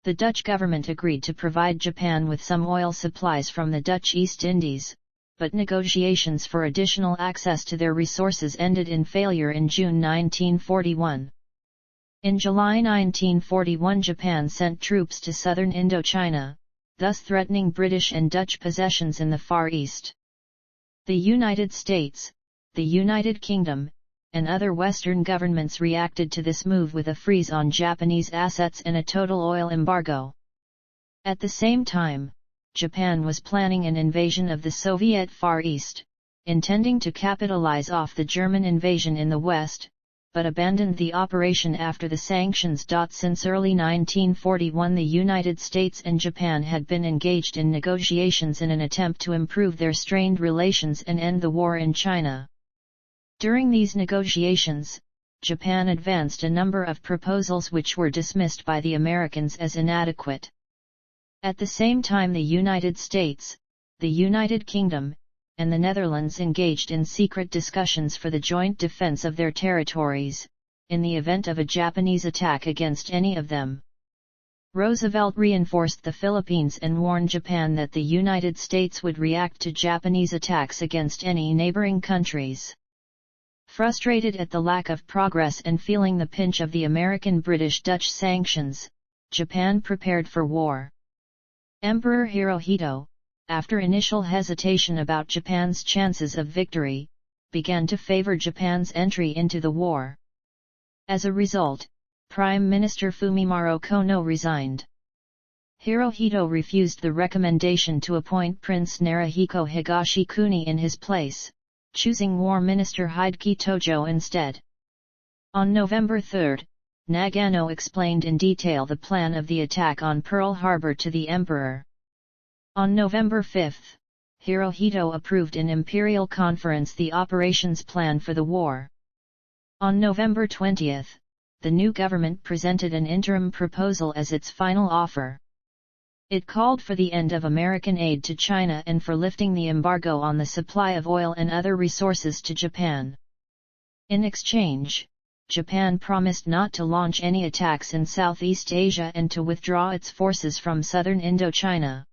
The Dutch government agreed to provide Japan with some oil supplies from the Dutch East Indies, but negotiations for additional access to their resources ended in failure in June 1941. In July 1941, Japan sent troops to southern Indochina, thus threatening British and Dutch possessions in the Far East. The United States, the United Kingdom, and other Western governments reacted to this move with a freeze on Japanese assets and a total oil embargo. At the same time, Japan was planning an invasion of the Soviet Far East, intending to capitalize off the German invasion in the West, but abandoned the operation after the sanctions. Since early 1941, the United States and Japan had been engaged in negotiations in an attempt to improve their strained relations and end the war in China. During these negotiations, Japan advanced a number of proposals which were dismissed by the Americans as inadequate. At the same time, the United States, the United Kingdom, and the Netherlands engaged in secret discussions for the joint defense of their territories, in the event of a Japanese attack against any of them. Roosevelt reinforced the Philippines and warned Japan that the United States would react to Japanese attacks against any neighboring countries. Frustrated at the lack of progress and feeling the pinch of the American-British-Dutch sanctions, Japan prepared for war. Emperor Hirohito, after initial hesitation about Japan's chances of victory, began to favor Japan's entry into the war. As a result, Prime Minister Fumimaro Kono resigned. Hirohito refused the recommendation to appoint Prince Narahiko Higashikuni in his place, choosing War Minister Hideki Tojo instead. On November 3, Nagano explained in detail the plan of the attack on Pearl Harbor to the Emperor. On November 5, Hirohito approved in Imperial Conference the operations plan for the war. On November 20, the new government presented an interim proposal as its final offer. It called for the end of American aid to China and for lifting the embargo on the supply of oil and other resources to Japan. In exchange, Japan promised not to launch any attacks in Southeast Asia and to withdraw its forces from southern Indochina.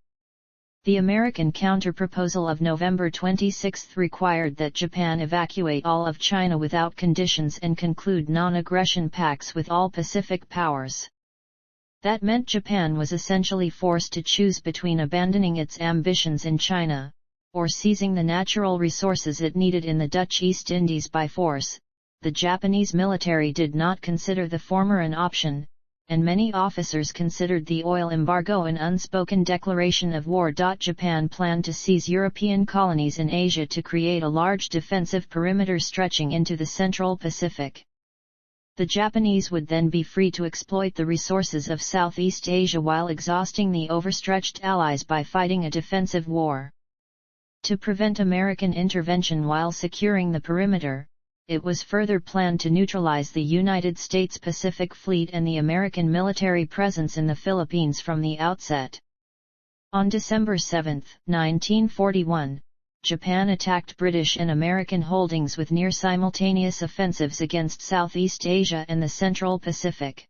The American counterproposal of November 26 required that Japan evacuate all of China without conditions and conclude non-aggression pacts with all Pacific powers. That meant Japan was essentially forced to choose between abandoning its ambitions in China, or seizing the natural resources it needed in the Dutch East Indies by force. The Japanese military did not consider the former an option, and many officers considered the oil embargo an unspoken declaration of war. Japan planned to seize European colonies in Asia to create a large defensive perimeter stretching into the Central Pacific. The Japanese would then be free to exploit the resources of Southeast Asia while exhausting the overstretched Allies by fighting a defensive war. To prevent American intervention while securing the perimeter, it was further planned to neutralize the United States Pacific Fleet and the American military presence in the Philippines from the outset. On December 7, 1941, Japan attacked British and American holdings with near-simultaneous offensives against Southeast Asia and the Central Pacific.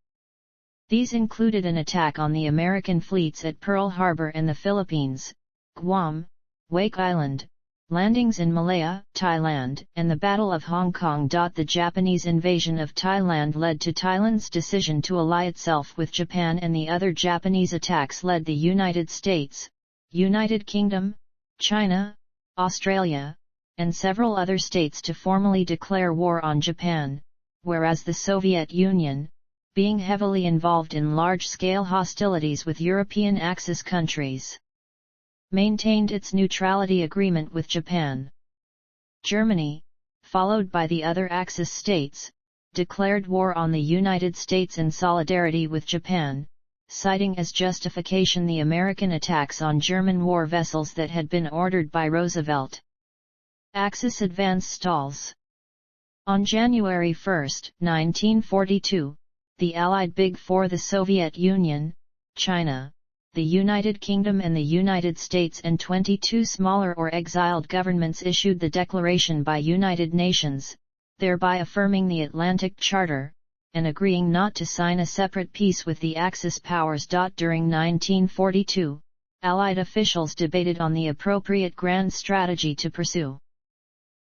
These included an attack on the American fleets at Pearl Harbor and the Philippines, Guam, Wake Island, landings in Malaya, Thailand, and the Battle of Hong Kong. The Japanese invasion of Thailand led to Thailand's decision to ally itself with Japan, and the other Japanese attacks led the United States, United Kingdom, China, Australia, and several other states to formally declare war on Japan, whereas the Soviet Union, being heavily involved in large-scale hostilities with European Axis countries, maintained its neutrality agreement with Japan. Germany, followed by the other Axis states, declared war on the United States in solidarity with Japan, citing as justification the American attacks on German war vessels that had been ordered by Roosevelt. Axis advance stalls. On January 1, 1942, the Allied Big Four, the Soviet Union, China, the United Kingdom and the United States, and 22 smaller or exiled governments issued the Declaration by United Nations, thereby affirming the Atlantic Charter, and agreeing not to sign a separate peace with the Axis powers. During 1942, Allied officials debated on the appropriate grand strategy to pursue.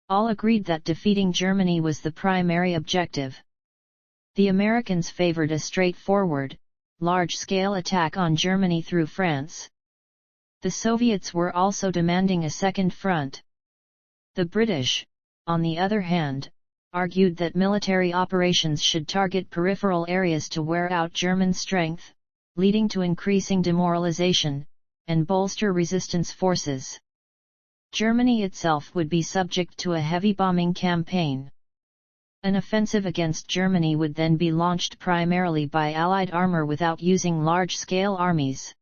All agreed that defeating Germany was the primary objective. The Americans favored a straightforward, large-scale attack on Germany through France. The Soviets were also demanding a second front. The British, on the other hand, argued that military operations should target peripheral areas to wear out German strength, leading to increasing demoralization, and bolster resistance forces. Germany itself would be subject to a heavy bombing campaign. An offensive against Germany would then be launched primarily by Allied armor without using large-scale armies.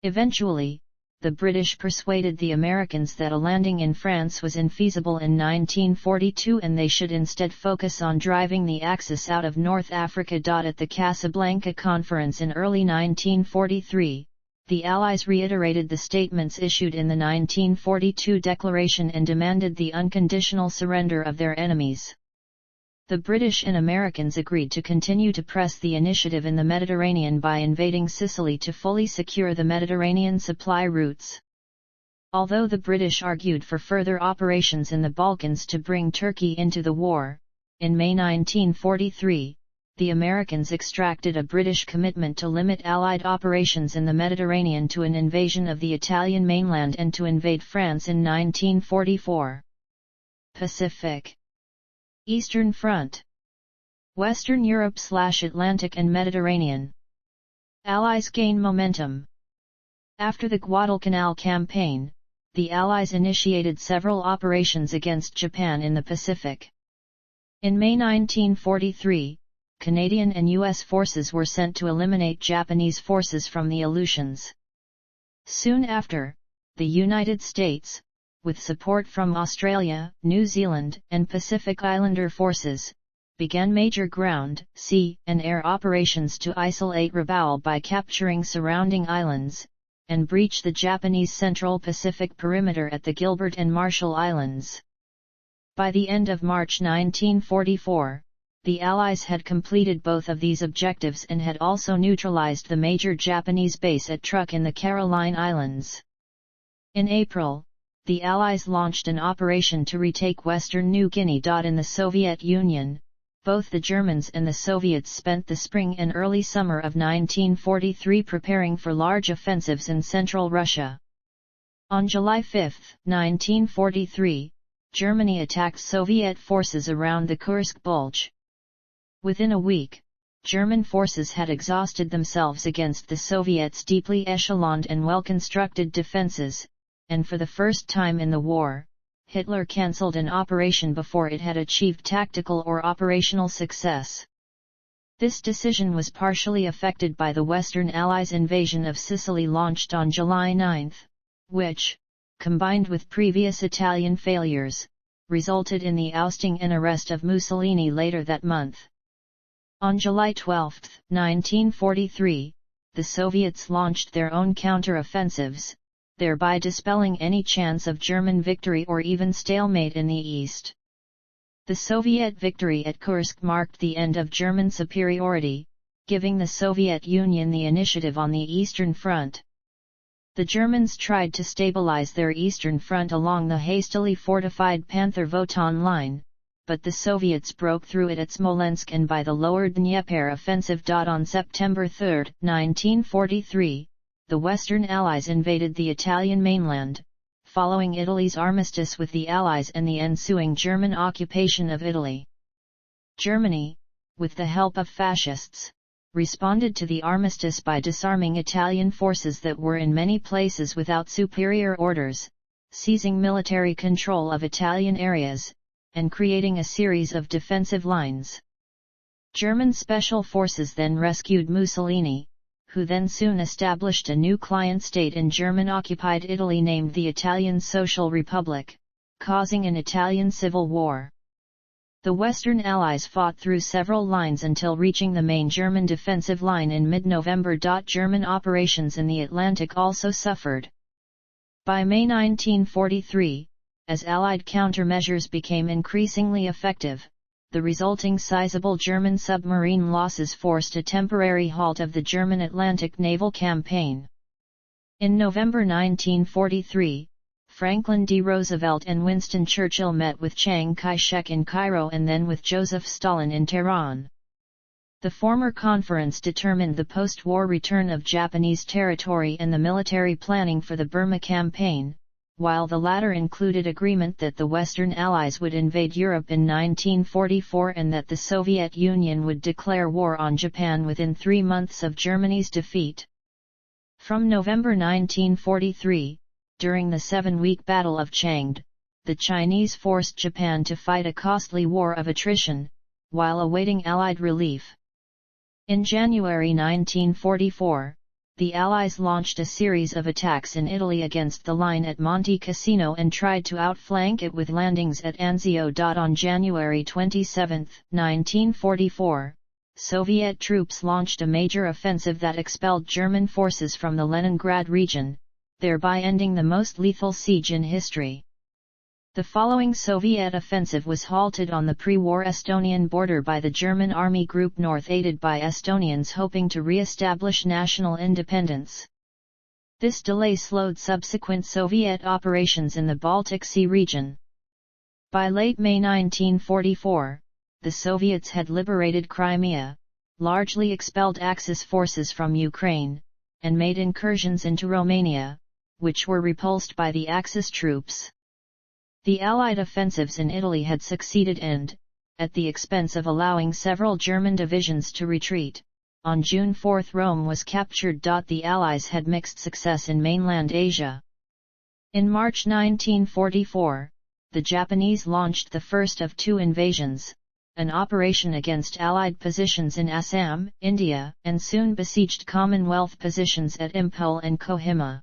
Eventually, the British persuaded the Americans that a landing in France was infeasible in 1942 and they should instead focus on driving the Axis out of North Africa. At the Casablanca Conference in early 1943, the Allies reiterated the statements issued in the 1942 declaration and demanded the unconditional surrender of their enemies. The British and Americans agreed to continue to press the initiative in the Mediterranean by invading Sicily to fully secure the Mediterranean supply routes. Although the British argued for further operations in the Balkans to bring Turkey into the war, in May 1943, the Americans extracted a British commitment to limit Allied operations in the Mediterranean to an invasion of the Italian mainland and to invade France in 1944. Pacific. Eastern Front. Western Europe/Atlantic and Mediterranean. Allies gain momentum. After the Guadalcanal campaign, the Allies initiated several operations against Japan in the Pacific. In May 1943, Canadian and U.S. forces were sent to eliminate Japanese forces from the Aleutians. Soon after, the United States, with support from Australia, New Zealand, and Pacific Islander forces, began major ground, sea, and air operations to isolate Rabaul by capturing surrounding islands, and breach the Japanese Central Pacific perimeter at the Gilbert and Marshall Islands. By the end of March 1944, the Allies had completed both of these objectives and had also neutralized the major Japanese base at Truk in the Caroline Islands. In April, the Allies launched an operation to retake western New Guinea. In the Soviet Union, both the Germans and the Soviets spent the spring and early summer of 1943 preparing for large offensives in central Russia. On July 5, 1943, Germany attacked Soviet forces around the Kursk Bulge. Within a week, German forces had exhausted themselves against the Soviets' deeply echeloned and well-constructed defenses, and for the first time in the war, Hitler cancelled an operation before it had achieved tactical or operational success. This decision was partially affected by the Western Allies' invasion of Sicily launched on July 9, which, combined with previous Italian failures, resulted in the ousting and arrest of Mussolini later that month. On July 12, 1943, the Soviets launched their own counter-offensives, thereby dispelling any chance of German victory or even stalemate in the east. The Soviet victory at Kursk marked the end of German superiority, giving the Soviet Union the initiative on the Eastern Front. The Germans tried to stabilize their Eastern Front along the hastily fortified Panther-Votan line, but the Soviets broke through it at Smolensk and by the Lower Dnieper offensive. On September 3, 1943, the Western Allies invaded the Italian mainland, following Italy's armistice with the Allies and the ensuing German occupation of Italy. Germany, with the help of fascists, responded to the armistice by disarming Italian forces that were in many places without superior orders, seizing military control of Italian areas, and creating a series of defensive lines. German special forces then rescued Mussolini, who then soon established a new client state in German-occupied Italy named the Italian Social Republic, causing an Italian civil war. The Western Allies fought through several lines until reaching the main German defensive line in mid-November. German operations in the Atlantic also suffered. By May 1943, as Allied countermeasures became increasingly effective, the resulting sizable German submarine losses forced a temporary halt of the German Atlantic naval campaign. In November 1943, Franklin D. Roosevelt and Winston Churchill met with Chiang Kai-shek in Cairo and then with Joseph Stalin in Tehran. The former conference determined the post-war return of Japanese territory and the military planning for the Burma campaign, while the latter included agreement that the Western Allies would invade Europe in 1944 and that the Soviet Union would declare war on Japan within 3 months of Germany's defeat. From November 1943, during the 7-week Battle of Changde, the Chinese forced Japan to fight a costly war of attrition, while awaiting Allied relief. In January 1944, the Allies launched a series of attacks in Italy against the line at Monte Cassino and tried to outflank it with landings at Anzio. On January 27, 1944, Soviet troops launched a major offensive that expelled German forces from the Leningrad region, thereby ending the most lethal siege in history. The following Soviet offensive was halted on the pre-war Estonian border by the German Army Group North aided by Estonians hoping to re-establish national independence. This delay slowed subsequent Soviet operations in the Baltic Sea region. By late May 1944, the Soviets had liberated Crimea, largely expelled Axis forces from Ukraine, and made incursions into Romania, which were repulsed by the Axis troops. The Allied offensives in Italy had succeeded and, at the expense of allowing several German divisions to retreat, On June 4 Rome was captured. The Allies had mixed success in mainland Asia. In March 1944, the Japanese launched the first of two invasions, an operation against Allied positions in Assam, India, and soon besieged Commonwealth positions at Impel and Kohima.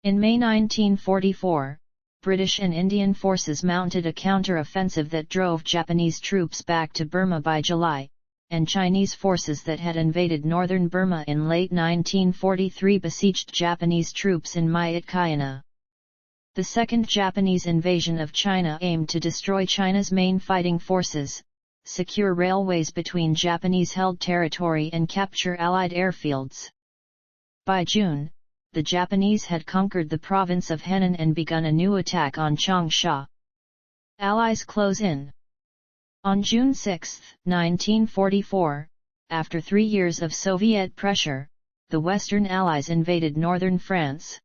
In May 1944, British and Indian forces mounted a counter-offensive that drove Japanese troops back to Burma by July, and Chinese forces that had invaded northern Burma in late 1943 besieged Japanese troops in Myitkyina. The second Japanese invasion of China aimed to destroy China's main fighting forces, secure railways between Japanese-held territory and capture Allied airfields. By June, the Japanese had conquered the province of Henan and begun a new attack on Changsha. Allies close in. On June 6, 1944, after 3 years of Soviet pressure, the Western Allies invaded northern France.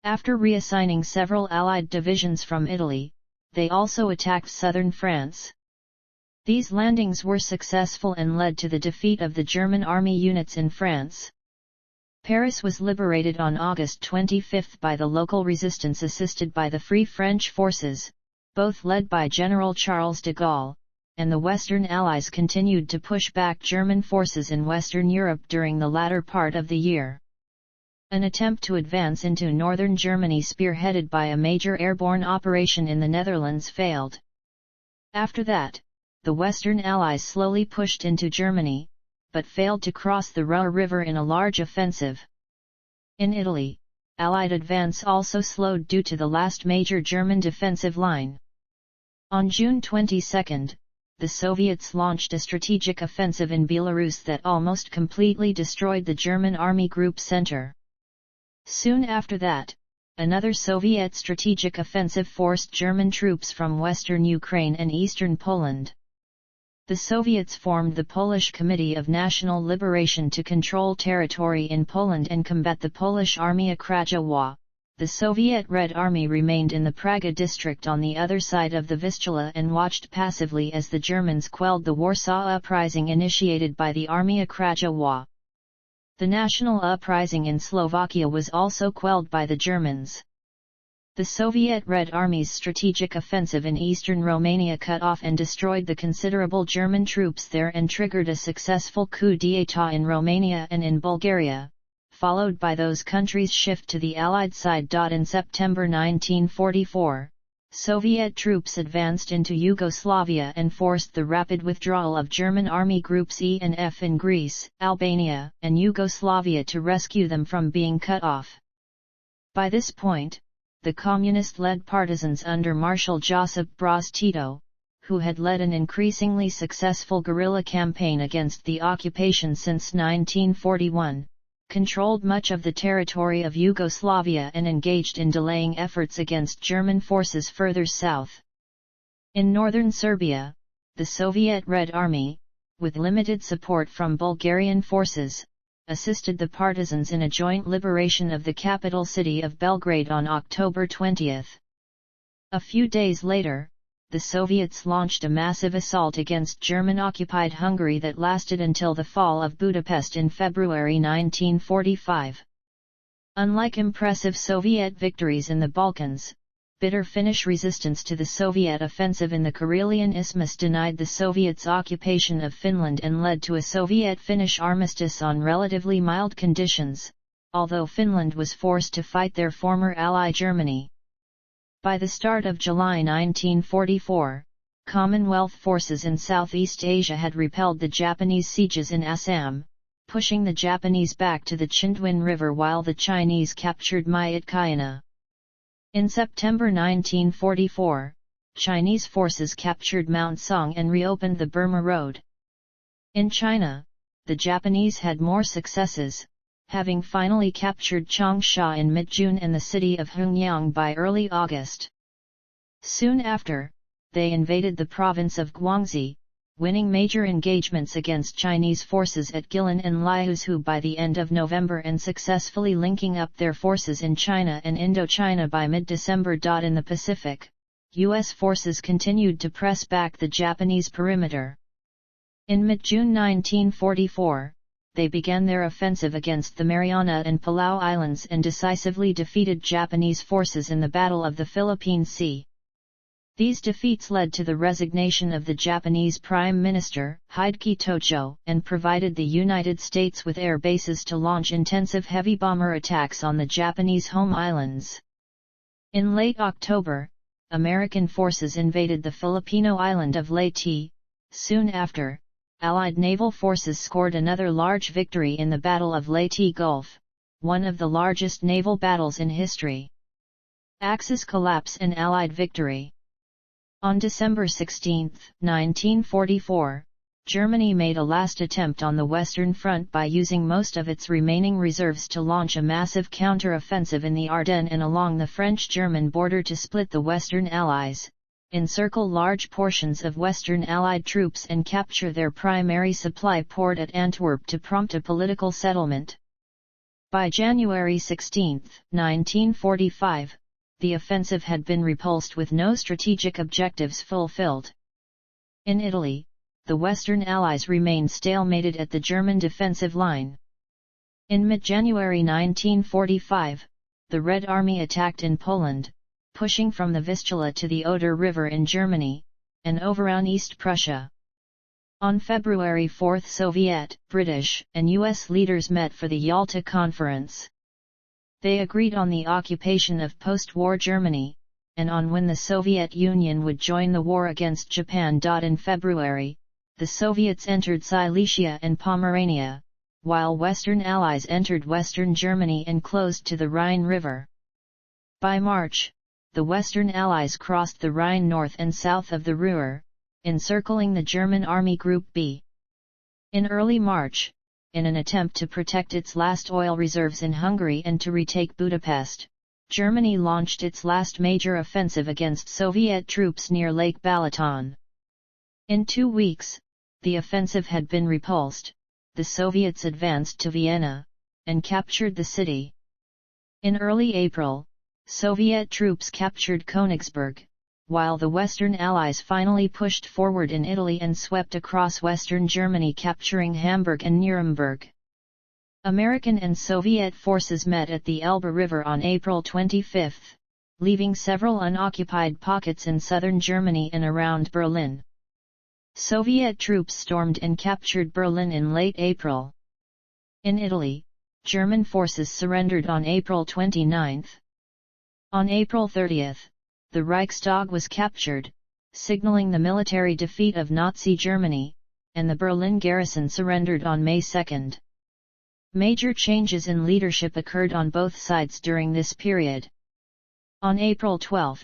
After reassigning several Allied divisions from Italy, they also attacked southern France. These landings were successful and led to the defeat of the German army units in France. Paris was liberated on August 25 by the local resistance assisted by the Free French forces, both led by General Charles de Gaulle, and the Western Allies continued to push back German forces in Western Europe during the latter part of the year. An attempt to advance into northern Germany spearheaded by a major airborne operation in the Netherlands failed. After that, the Western Allies slowly pushed into Germany, but failed to cross the Ruhr River in a large offensive. In Italy, Allied advance also slowed due to the last major German defensive line. On June 22, the Soviets launched a strategic offensive in Belarus that almost completely destroyed the German Army Group Center. Soon after that, another Soviet strategic offensive forced German troops from western Ukraine and eastern Poland. The Soviets formed the Polish Committee of National Liberation to control territory in Poland and combat the Polish Armia Krajowa. The Soviet Red Army remained in the Praga district on the other side of the Vistula and watched passively as the Germans quelled the Warsaw Uprising initiated by the Armia Krajowa. The national uprising in Slovakia was also quelled by the Germans. The Soviet Red Army's strategic offensive in eastern Romania cut off and destroyed the considerable German troops there and triggered a successful coup d'état in Romania and in Bulgaria, followed by those countries' shift to the Allied side. In September 1944, Soviet troops advanced into Yugoslavia and forced the rapid withdrawal of German Army Groups E and F in Greece, Albania, and Yugoslavia to rescue them from being cut off. By this point, the communist-led partisans under Marshal Josip Broz Tito, who had led an increasingly successful guerrilla campaign against the occupation since 1941, controlled much of the territory of Yugoslavia and engaged in delaying efforts against German forces further south. In northern Serbia, the Soviet Red Army, with limited support from Bulgarian forces, assisted the partisans in a joint liberation of the capital city of Belgrade on October 20. A few days later, the Soviets launched a massive assault against German-occupied Hungary that lasted until the fall of Budapest in February 1945. Unlike impressive Soviet victories in the Balkans, bitter Finnish resistance to the Soviet offensive in the Karelian Isthmus denied the Soviets' occupation of Finland and led to a Soviet-Finnish armistice on relatively mild conditions, although Finland was forced to fight their former ally Germany. By the start of July 1944, Commonwealth forces in Southeast Asia had repelled the Japanese sieges in Assam, pushing the Japanese back to the Chindwin River while the Chinese captured Myitkyina. In September 1944, Chinese forces captured Mount Song and reopened the Burma Road. In China, the Japanese had more successes, having finally captured Changsha in mid-June and the city of Hungyang by early August. Soon after, they invaded the province of Guangxi, winning major engagements against Chinese forces at Guilin and Liuzhu by the end of November and successfully linking up their forces in China and Indochina by mid-December. In the Pacific, U.S. forces continued to press back the Japanese perimeter. In mid-June 1944, they began their offensive against the Mariana and Palau Islands and decisively defeated Japanese forces in the Battle of the Philippine Sea. These defeats led to the resignation of the Japanese Prime Minister, Hideki Tojo, and provided the United States with air bases to launch intensive heavy bomber attacks on the Japanese home islands. In late October, American forces invaded the Filipino island of Leyte. Soon after, Allied naval forces scored another large victory in the Battle of Leyte Gulf, one of the largest naval battles in history. Axis collapse and Allied victory. On December 16, 1944, Germany made a last attempt on the Western Front by using most of its remaining reserves to launch a massive counter-offensive in the Ardennes and along the French-German border to split the Western Allies, encircle large portions of Western Allied troops and capture their primary supply port at Antwerp to prompt a political settlement. By January 16, 1945, the offensive had been repulsed with no strategic objectives fulfilled. In Italy, the Western Allies remained stalemated at the German defensive line. In mid-January 1945, the Red Army attacked in Poland, pushing from the Vistula to the Oder River in Germany, and overran East Prussia. On February 4, Soviet, British, and U.S. leaders met for the Yalta Conference. They agreed on the occupation of post-war Germany, and on when the Soviet Union would join the war against Japan. In February, the Soviets entered Silesia and Pomerania, while Western Allies entered Western Germany and closed to the Rhine River. By March, the Western Allies crossed the Rhine north and south of the Ruhr, encircling the German Army Group B. In early March, in an attempt to protect its last oil reserves in Hungary and to retake Budapest, Germany launched its last major offensive against Soviet troops near Lake Balaton. In 2 weeks, the offensive had been repulsed, the Soviets advanced to Vienna, and captured the city. In early April, Soviet troops captured Königsberg, while the Western Allies finally pushed forward in Italy and swept across Western Germany, capturing Hamburg and Nuremberg. American and Soviet forces met at the Elbe River on April 25, leaving several unoccupied pockets in southern Germany and around Berlin. Soviet troops stormed and captured Berlin in late April. In Italy, German forces surrendered on April 29. On April 30, the Reichstag was captured, signaling the military defeat of Nazi Germany, and the Berlin garrison surrendered on May 2. Major changes in leadership occurred on both sides during this period. On April 12,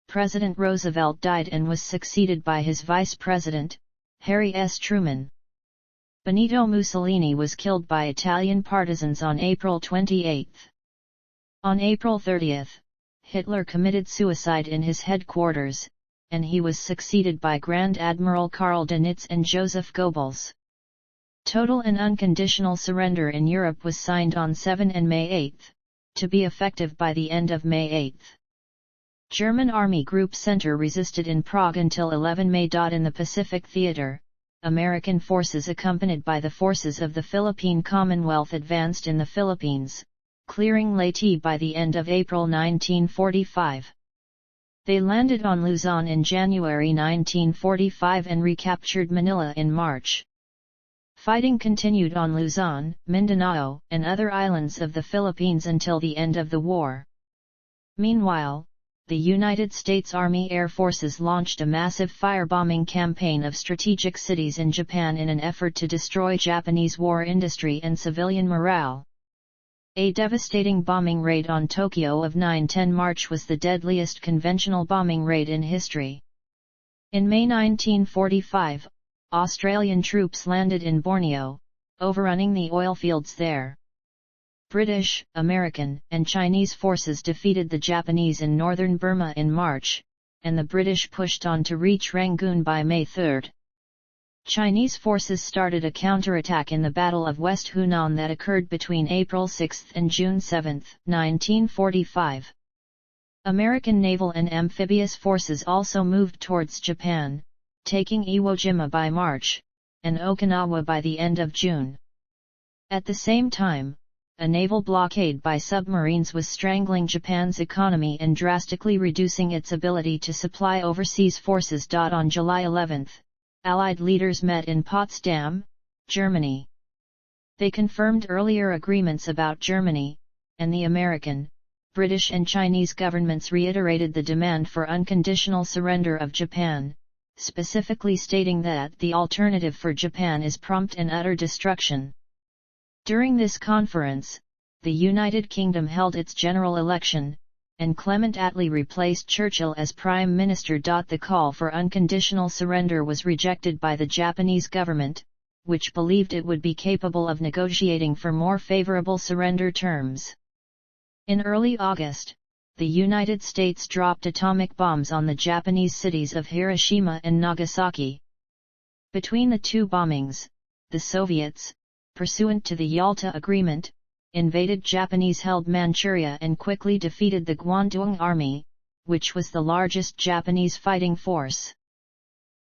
President Roosevelt died and was succeeded by his vice president, Harry S. Truman. Benito Mussolini was killed by Italian partisans on April 28. On April 30, Hitler committed suicide in his headquarters, and he was succeeded by Grand Admiral Karl Dönitz and Joseph Goebbels. Total and unconditional surrender in Europe was signed on 7 and May 8, to be effective by the end of May 8. German Army Group Center resisted in Prague until 11 May. In the Pacific Theater, American forces accompanied by the forces of the Philippine Commonwealth advanced in the Philippines, clearing Leyte by the end of April 1945. They landed on Luzon in January 1945 and recaptured Manila in March. Fighting continued on Luzon, Mindanao, and other islands of the Philippines until the end of the war. Meanwhile, the United States Army Air Forces launched a massive firebombing campaign of strategic cities in Japan in an effort to destroy Japanese war industry and civilian morale. A devastating bombing raid on Tokyo of 9-10 March was the deadliest conventional bombing raid in history. In May 1945, Australian troops landed in Borneo, overrunning the oil fields there. British, American, and Chinese forces defeated the Japanese in northern Burma in March, and the British pushed on to reach Rangoon by May 3. Chinese forces started a counterattack in the Battle of West Hunan that occurred between April 6 and June 7, 1945. American naval and amphibious forces also moved towards Japan, taking Iwo Jima by March, and Okinawa by the end of June. At the same time, a naval blockade by submarines was strangling Japan's economy and drastically reducing its ability to supply overseas forces. On July 11, Allied leaders met in Potsdam, Germany. They confirmed earlier agreements about Germany, and the American, British and Chinese governments reiterated the demand for unconditional surrender of Japan, specifically stating that the alternative for Japan is prompt and utter destruction. During this conference, the United Kingdom held its general election, and Clement Attlee replaced Churchill as Prime Minister. The call for unconditional surrender was rejected by the Japanese government, which believed it would be capable of negotiating for more favorable surrender terms. In early August, the United States dropped atomic bombs on the Japanese cities of Hiroshima and Nagasaki. Between the two bombings, the Soviets, pursuant to the Yalta Agreement, invaded Japanese-held Manchuria and quickly defeated the Guandong Army, which was the largest Japanese fighting force.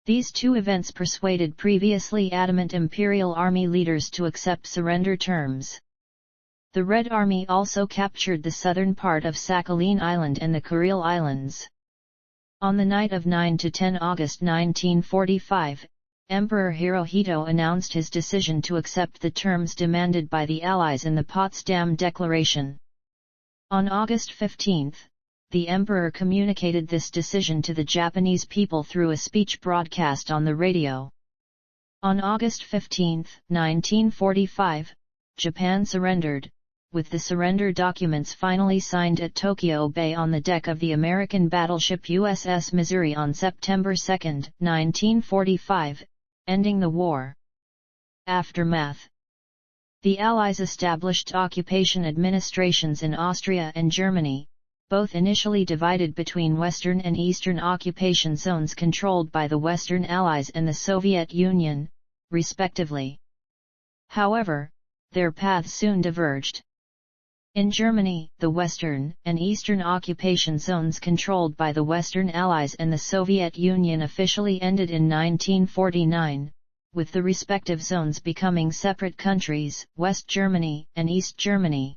These two events persuaded previously adamant Imperial Army leaders to accept surrender terms. The Red Army also captured the southern part of Sakhalin Island and the Kuril Islands. On the night of 9–10 August 1945, Emperor Hirohito announced his decision to accept the terms demanded by the Allies in the Potsdam Declaration. On August 15, the Emperor communicated this decision to the Japanese people through a speech broadcast on the radio. On August 15, 1945, Japan surrendered, with the surrender documents finally signed at Tokyo Bay on the deck of the American battleship USS Missouri on September 2, 1945, ending the war. Aftermath. The Allies established occupation administrations in Austria and Germany, both initially divided between Western and Eastern occupation zones controlled by the Western Allies and the Soviet Union, respectively. However, their paths soon diverged. In Germany, the Western and Eastern occupation zones controlled by the Western Allies and the Soviet Union officially ended in 1949, with the respective zones becoming separate countries, West Germany and East Germany.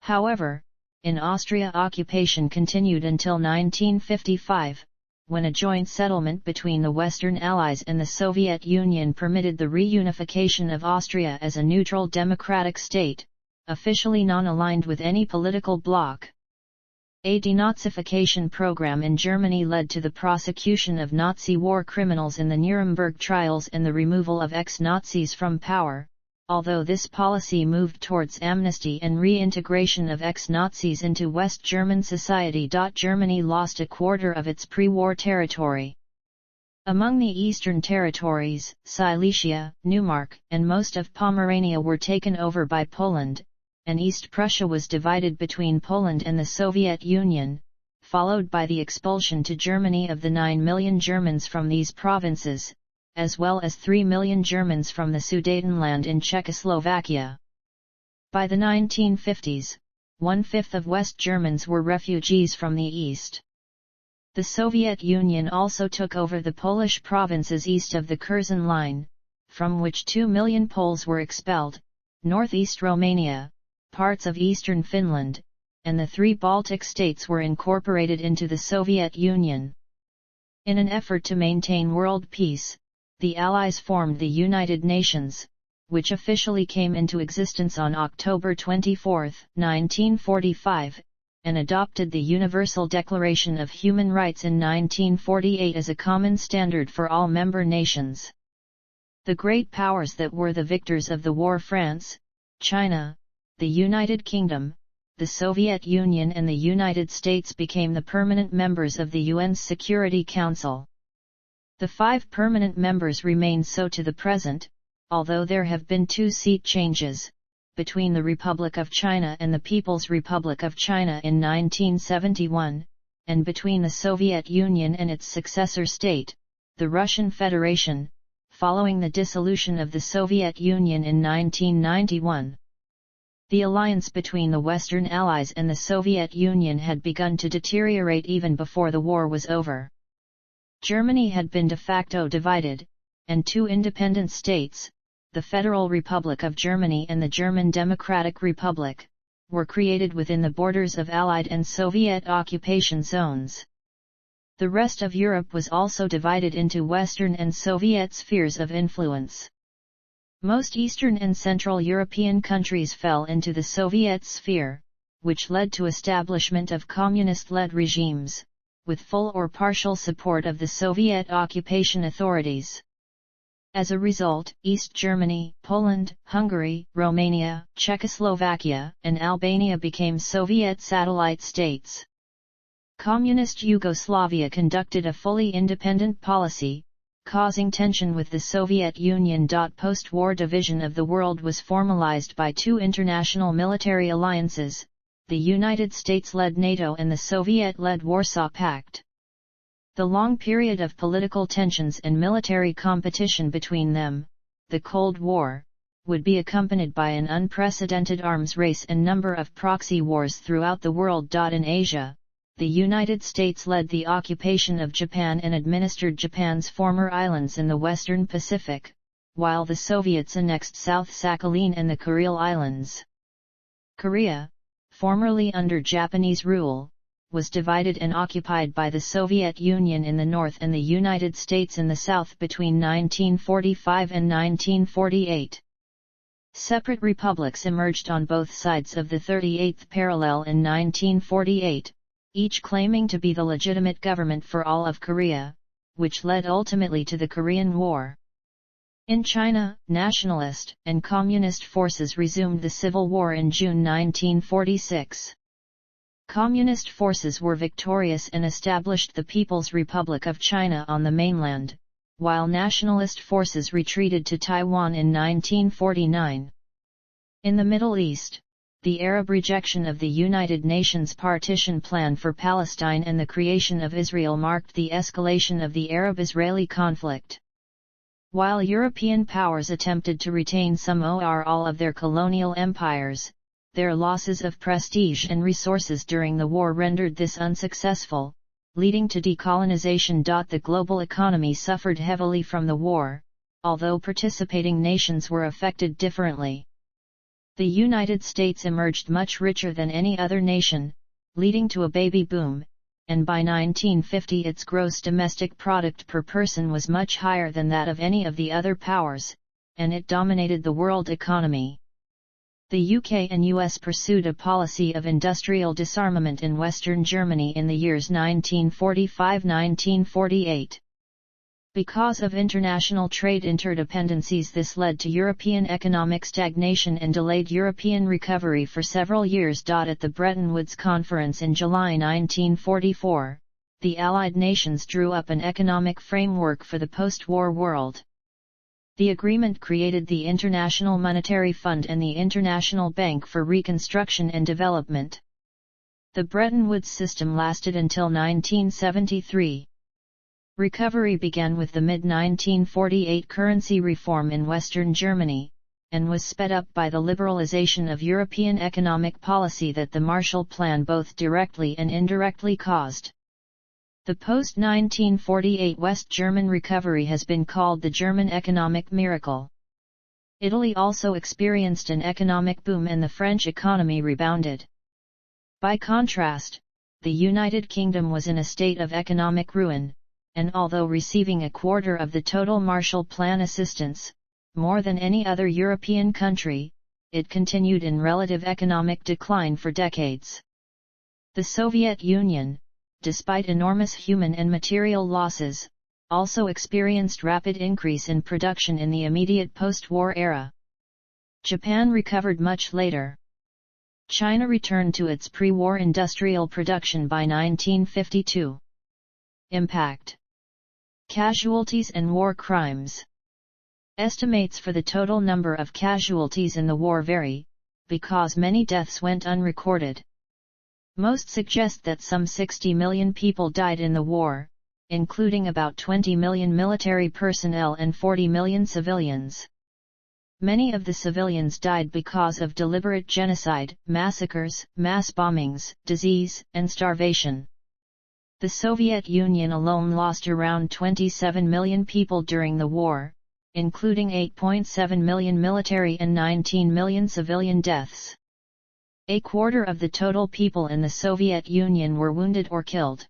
However, in Austria occupation continued until 1955, when a joint settlement between the Western Allies and the Soviet Union permitted the reunification of Austria as a neutral democratic state, officially non-aligned with any political bloc. A denazification program in Germany led to the prosecution of Nazi war criminals in the Nuremberg trials and the removal of ex-Nazis from power, although this policy moved towards amnesty and reintegration of ex-Nazis into West German society. Germany lost a quarter of its pre-war territory. Among the eastern territories, Silesia, Neumark, and most of Pomerania were taken over by Poland, and East Prussia was divided between Poland and the Soviet Union, followed by the expulsion to Germany of the 9 million Germans from these provinces, as well as 3 million Germans from the Sudetenland in Czechoslovakia. By the 1950s, 1/5 of West Germans were refugees from the East. The Soviet Union also took over the Polish provinces east of the Curzon Line, from which 2 million Poles were expelled, northeast Romania, parts of eastern Finland, and the 3 Baltic states were incorporated into the Soviet Union. In an effort to maintain world peace, the Allies formed the United Nations, which officially came into existence on October 24, 1945, and adopted the Universal Declaration of Human Rights in 1948 as a common standard for all member nations. The great powers that were the victors of the war, France, China, the United Kingdom, the Soviet Union and the United States, became the permanent members of the UN's Security Council. The 5 permanent members remain so to the present, although there have been 2 seat changes, between the Republic of China and the People's Republic of China in 1971, and between the Soviet Union and its successor state, the Russian Federation, following the dissolution of the Soviet Union in 1991. The alliance between the Western Allies and the Soviet Union had begun to deteriorate even before the war was over. Germany had been de facto divided, and 2 independent states, the Federal Republic of Germany and the German Democratic Republic, were created within the borders of Allied and Soviet occupation zones. The rest of Europe was also divided into Western and Soviet spheres of influence. Most Eastern and Central European countries fell into the Soviet sphere, which led to establishment of communist-led regimes, with full or partial support of the Soviet occupation authorities. As a result, East Germany, Poland, Hungary, Romania, Czechoslovakia, and Albania became Soviet satellite states. Communist Yugoslavia conducted a fully independent policy, causing tension with the Soviet Union. Post-war division of the world was formalized by two international military alliances, the United States-led NATO and the Soviet-led Warsaw Pact. The long period of political tensions and military competition between them, the Cold War, would be accompanied by an unprecedented arms race and number of proxy wars throughout the world. In Asia, the United States led the occupation of Japan and administered Japan's former islands in the Western Pacific, while the Soviets annexed South Sakhalin and the Kuril Islands. Korea, formerly under Japanese rule, was divided and occupied by the Soviet Union in the north and the United States in the south between 1945 and 1948. Separate republics emerged on both sides of the 38th parallel in 1948, each claiming to be the legitimate government for all of Korea, which led ultimately to the Korean War. In China, nationalist and communist forces resumed the civil war in June 1946. Communist forces were victorious and established the People's Republic of China on the mainland, while nationalist forces retreated to Taiwan in 1949. In the Middle East, the Arab rejection of the United Nations partition plan for Palestine and the creation of Israel marked the escalation of the Arab-Israeli conflict. While European powers attempted to retain some or all of their colonial empires, their losses of prestige and resources during the war rendered this unsuccessful, leading to decolonization. The global economy suffered heavily from the war, although participating nations were affected differently. The United States emerged much richer than any other nation, leading to a baby boom, and by 1950 its gross domestic product per person was much higher than that of any of the other powers, and it dominated the world economy. The UK and US pursued a policy of industrial disarmament in Western Germany in the years 1945–1948. Because of international trade interdependencies, this led to European economic stagnation and delayed European recovery for several years. At the Bretton Woods Conference in July 1944, the Allied nations drew up an economic framework for the post-war world. The agreement created the International Monetary Fund and the International Bank for Reconstruction and Development. The Bretton Woods system lasted until 1973. Recovery began with the mid-1948 currency reform in Western Germany, and was sped up by the liberalization of European economic policy that the Marshall Plan both directly and indirectly caused. The post-1948 West German recovery has been called the German economic miracle. Italy also experienced an economic boom and the French economy rebounded. By contrast, the United Kingdom was in a state of economic ruin, and although receiving a quarter of the total Marshall Plan assistance, more than any other European country, it continued in relative economic decline for decades. The Soviet Union, despite enormous human and material losses, also experienced rapid increase in production in the immediate post-war era. Japan recovered much later. China returned to its pre-war industrial production by 1952. Impact. Casualties and war crimes. Estimates for the total number of casualties in the war vary, because many deaths went unrecorded. Most suggest that some 60 million people died in the war, including about 20 million military personnel and 40 million civilians. Many of the civilians died because of deliberate genocide, massacres, mass bombings, disease, and starvation. The Soviet Union alone lost around 27 million people during the war, including 8.7 million military and 19 million civilian deaths. A quarter of the total people in the Soviet Union were wounded or killed.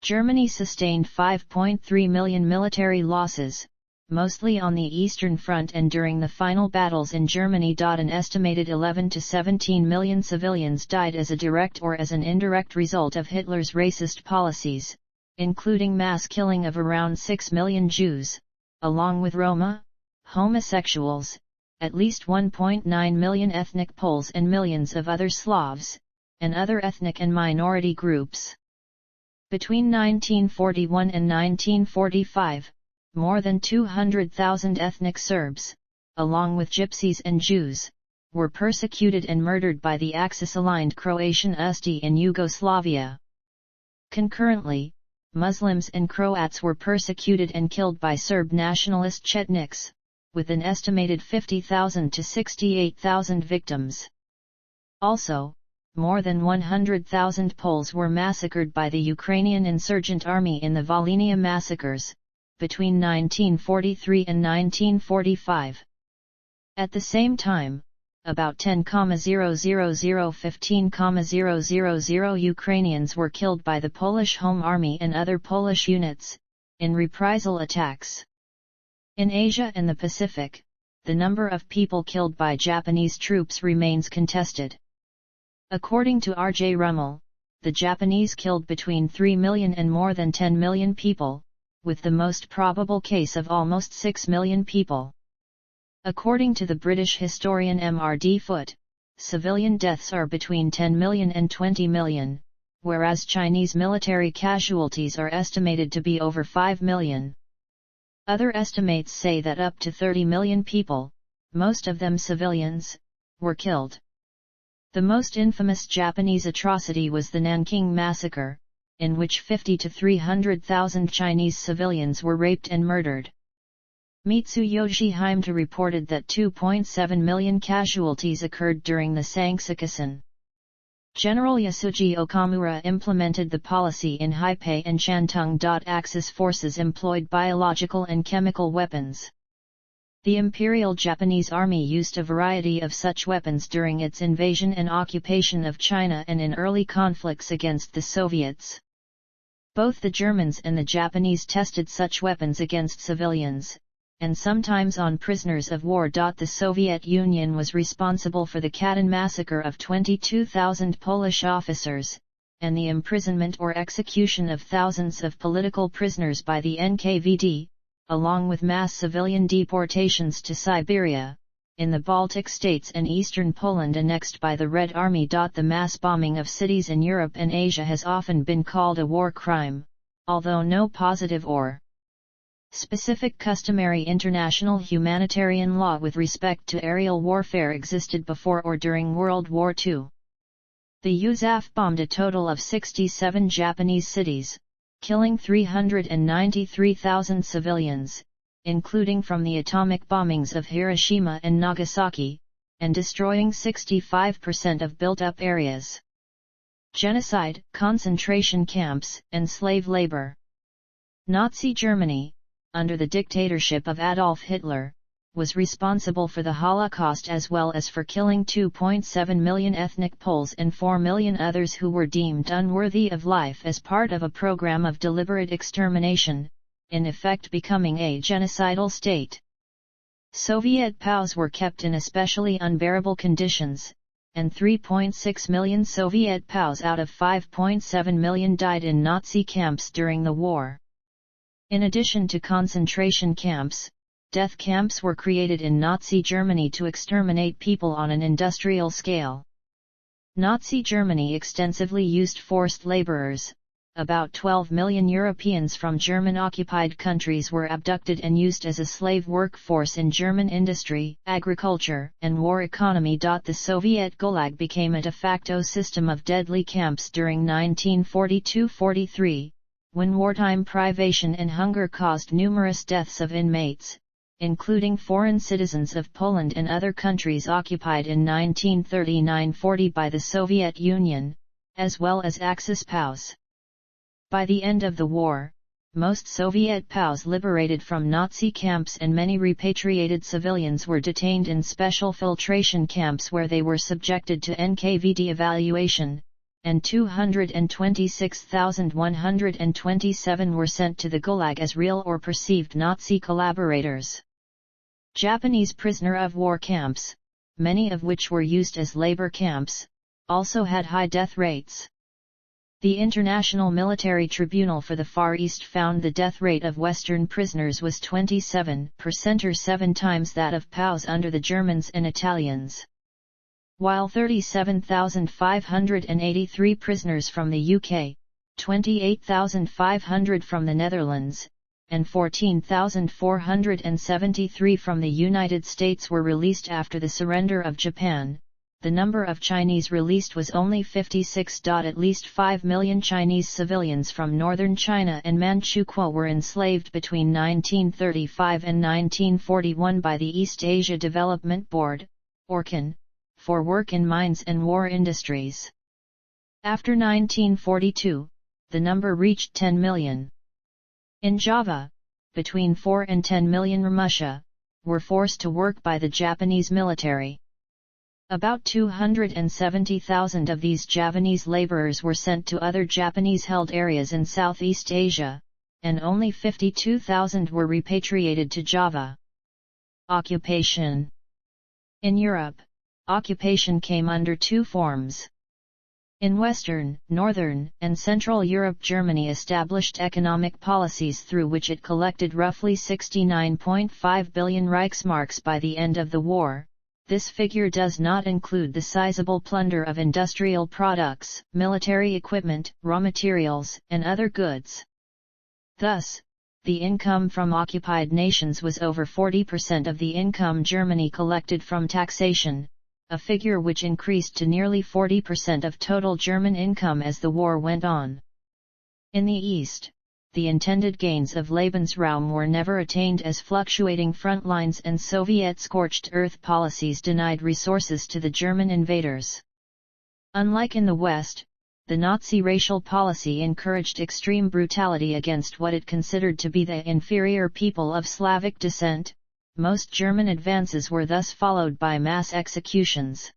Germany sustained 5.3 million military losses, mostly on the Eastern Front and during the final battles in Germany. An estimated 11 to 17 million civilians died as a direct or as an indirect result of Hitler's racist policies, including mass killing of around 6 million Jews, along with Roma, homosexuals, at least 1.9 million ethnic Poles and millions of other Slavs, and other ethnic and minority groups. Between 1941 and 1945, more than 200,000 ethnic Serbs, along with Gypsies and Jews, were persecuted and murdered by the Axis-aligned Croatian Usti in Yugoslavia. Concurrently, Muslims and Croats were persecuted and killed by Serb nationalist Chetniks, with an estimated 50,000 to 68,000 victims. Also, more than 100,000 Poles were massacred by the Ukrainian insurgent army in the Volhynia massacres, between 1943 and 1945. At the same time, about 10,000–15,000 Ukrainians were killed by the Polish Home Army and other Polish units, in reprisal attacks. In Asia and the Pacific, the number of people killed by Japanese troops remains contested. According to R.J. Rummel, the Japanese killed between 3 million and more than 10 million people, with the most probable case of almost 6 million people. According to the British historian M.R.D. Foote, civilian deaths are between 10 million and 20 million, whereas Chinese military casualties are estimated to be over 5 million. Other estimates say that up to 30 million people, most of them civilians, were killed. The most infamous Japanese atrocity was the Nanking Massacre, in which 50 to 300,000 Chinese civilians were raped and murdered. Mitsuyoshi Himeta reported that 2.7 million casualties occurred during the Sanksakasen. General Yasuji Okamura implemented the policy in Haipei and Shantung. Axis forces employed biological and chemical weapons. The Imperial Japanese Army used a variety of such weapons during its invasion and occupation of China and in early conflicts against the Soviets. Both the Germans and the Japanese tested such weapons against civilians, and sometimes on prisoners of war. The Soviet Union was responsible for the Katyn massacre of 22,000 Polish officers, and the imprisonment or execution of thousands of political prisoners by the NKVD, along with mass civilian deportations to Siberia, in the Baltic states and eastern Poland annexed by the Red Army. The mass bombing of cities in Europe and Asia has often been called a war crime, although no positive or specific customary international humanitarian law with respect to aerial warfare existed before or during World War II. The USAF bombed a total of 67 Japanese cities, killing 393,000 civilians, including from the atomic bombings of Hiroshima and Nagasaki, and destroying 65% of built-up areas. Genocide, concentration camps, and slave labor. Nazi Germany, under the dictatorship of Adolf Hitler, was responsible for the Holocaust as well as for killing 2.7 million ethnic Poles and 4 million others who were deemed unworthy of life as part of a program of deliberate extermination, in effect becoming a genocidal state. Soviet POWs were kept in especially unbearable conditions, and 3.6 million Soviet POWs out of 5.7 million died in Nazi camps during the war. In addition to concentration camps, death camps were created in Nazi Germany to exterminate people on an industrial scale. Nazi Germany extensively used forced laborers. About 12 million Europeans from German-occupied countries were abducted and used as a slave workforce in German industry, agriculture, and war economy. The Soviet Gulag became a de facto system of deadly camps during 1942–43. When wartime privation and hunger caused numerous deaths of inmates, including foreign citizens of Poland and other countries occupied in 1939–40 by the Soviet Union, as well as Axis POWs. By the end of the war, most Soviet POWs liberated from Nazi camps and many repatriated civilians were detained in special filtration camps where they were subjected to NKVD evaluation, and 226,127 were sent to the Gulag as real or perceived Nazi collaborators. Japanese prisoner of war camps, many of which were used as labor camps, also had high death rates. The International Military Tribunal for the Far East found the death rate of Western prisoners was 27%, or 7 times that of POWs under the Germans and Italians. While 37,583 prisoners from the UK, 28,500 from the Netherlands, and 14,473 from the United States were released after the surrender of Japan, the number of Chinese released was only 56. At least 5 million Chinese civilians from northern China and Manchukuo were enslaved between 1935 and 1941 by the East Asia Development Board, ORCAN, for work in mines and war industries. After 1942, the number reached 10 million. In Java, between 4 and 10 million Ramusha were forced to work by the Japanese military. About 270,000 of these Javanese laborers were sent to other Japanese-held areas in Southeast Asia, and only 52,000 were repatriated to Java. Occupation. In Europe, occupation came under two forms. In Western, Northern, and Central Europe, Germany established economic policies through which it collected roughly 69.5 billion Reichsmarks by the end of the war. This figure does not include the sizable plunder of industrial products, military equipment, raw materials, and other goods. Thus, the income from occupied nations was over 40% of the income Germany collected from taxation, a figure which increased to nearly 40% of total German income as the war went on. In the East, the intended gains of Lebensraum were never attained as fluctuating front lines and Soviet scorched earth policies denied resources to the German invaders. Unlike in the West, the Nazi racial policy encouraged extreme brutality against what it considered to be the inferior people of Slavic descent. Most German advances were thus followed by mass executions.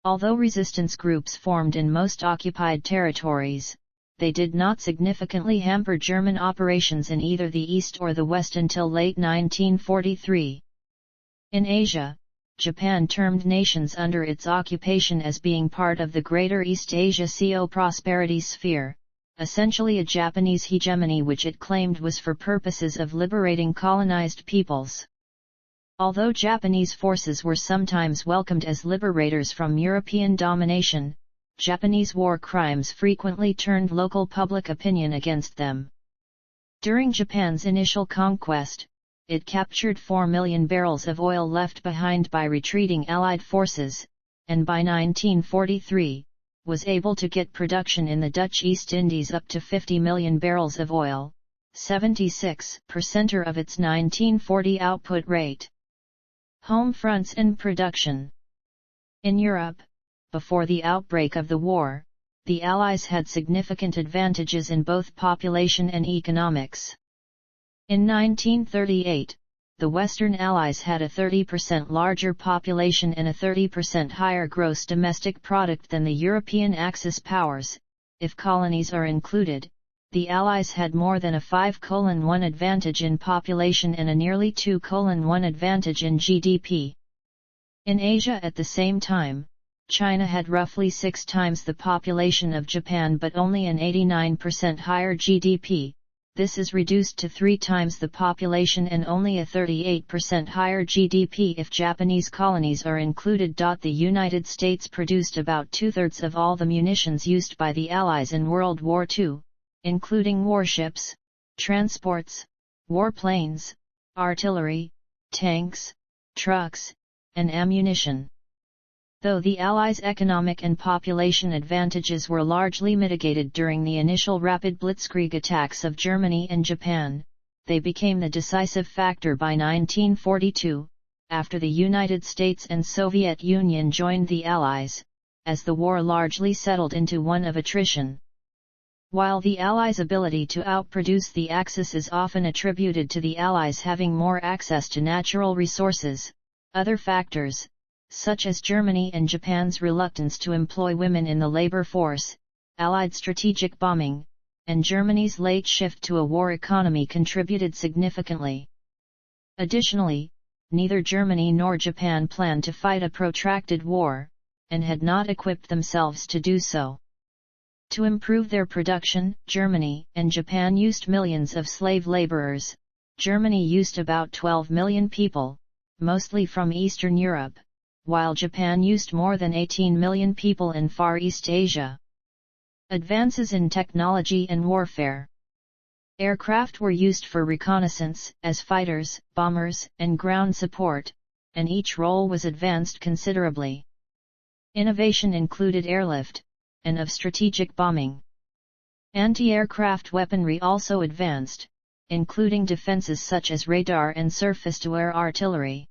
Although resistance groups formed in most occupied territories, they did not significantly hamper German operations in either the East or the West until late 1943. In Asia, Japan termed nations under its occupation as being part of the Greater East Asia CO Prosperity Sphere, essentially a Japanese hegemony which it claimed was for purposes of liberating colonized peoples. Although Japanese forces were sometimes welcomed as liberators from European domination, Japanese war crimes frequently turned local public opinion against them. During Japan's initial conquest, it captured 4 million barrels of oil left behind by retreating Allied forces, and by 1943, was able to get production in the Dutch East Indies up to 50 million barrels of oil, 76% of its 1940 output rate. Home fronts and production. In Europe, before the outbreak of the war, the Allies had significant advantages in both population and economics. In 1938, the Western Allies had a 30% larger population and a 30% higher gross domestic product than the European Axis powers. If colonies are included, the Allies had more than a 5:1 advantage in population and a nearly 2:1 advantage in GDP. In Asia at the same time, China had roughly 6 times the population of Japan but only an 89% higher GDP. This is reduced to 3 times the population and only a 38% higher GDP if Japanese colonies are included. The United States produced about 2/3 of all the munitions used by the Allies in World War II, including warships, transports, warplanes, artillery, tanks, trucks, and ammunition. Though the Allies' economic and population advantages were largely mitigated during the initial rapid blitzkrieg attacks of Germany and Japan, they became the decisive factor by 1942, after the United States and Soviet Union joined the Allies, as the war largely settled into one of attrition. While the Allies' ability to outproduce the Axis is often attributed to the Allies having more access to natural resources, other factors, such as Germany and Japan's reluctance to employ women in the labor force, Allied strategic bombing, and Germany's late shift to a war economy contributed significantly. Additionally, neither Germany nor Japan planned to fight a protracted war, and had not equipped themselves to do so. To improve their production, Germany and Japan used millions of slave laborers. Germany used about 12 million people, mostly from Eastern Europe, while Japan used more than 18 million people in Far East Asia. Advances in technology and warfare. Aircraft were used for reconnaissance, as fighters, bombers, and ground support, and each role was advanced considerably. Innovation included airlift, and of strategic bombing. Anti-aircraft weaponry also advanced, including defenses such as radar and surface-to-air artillery.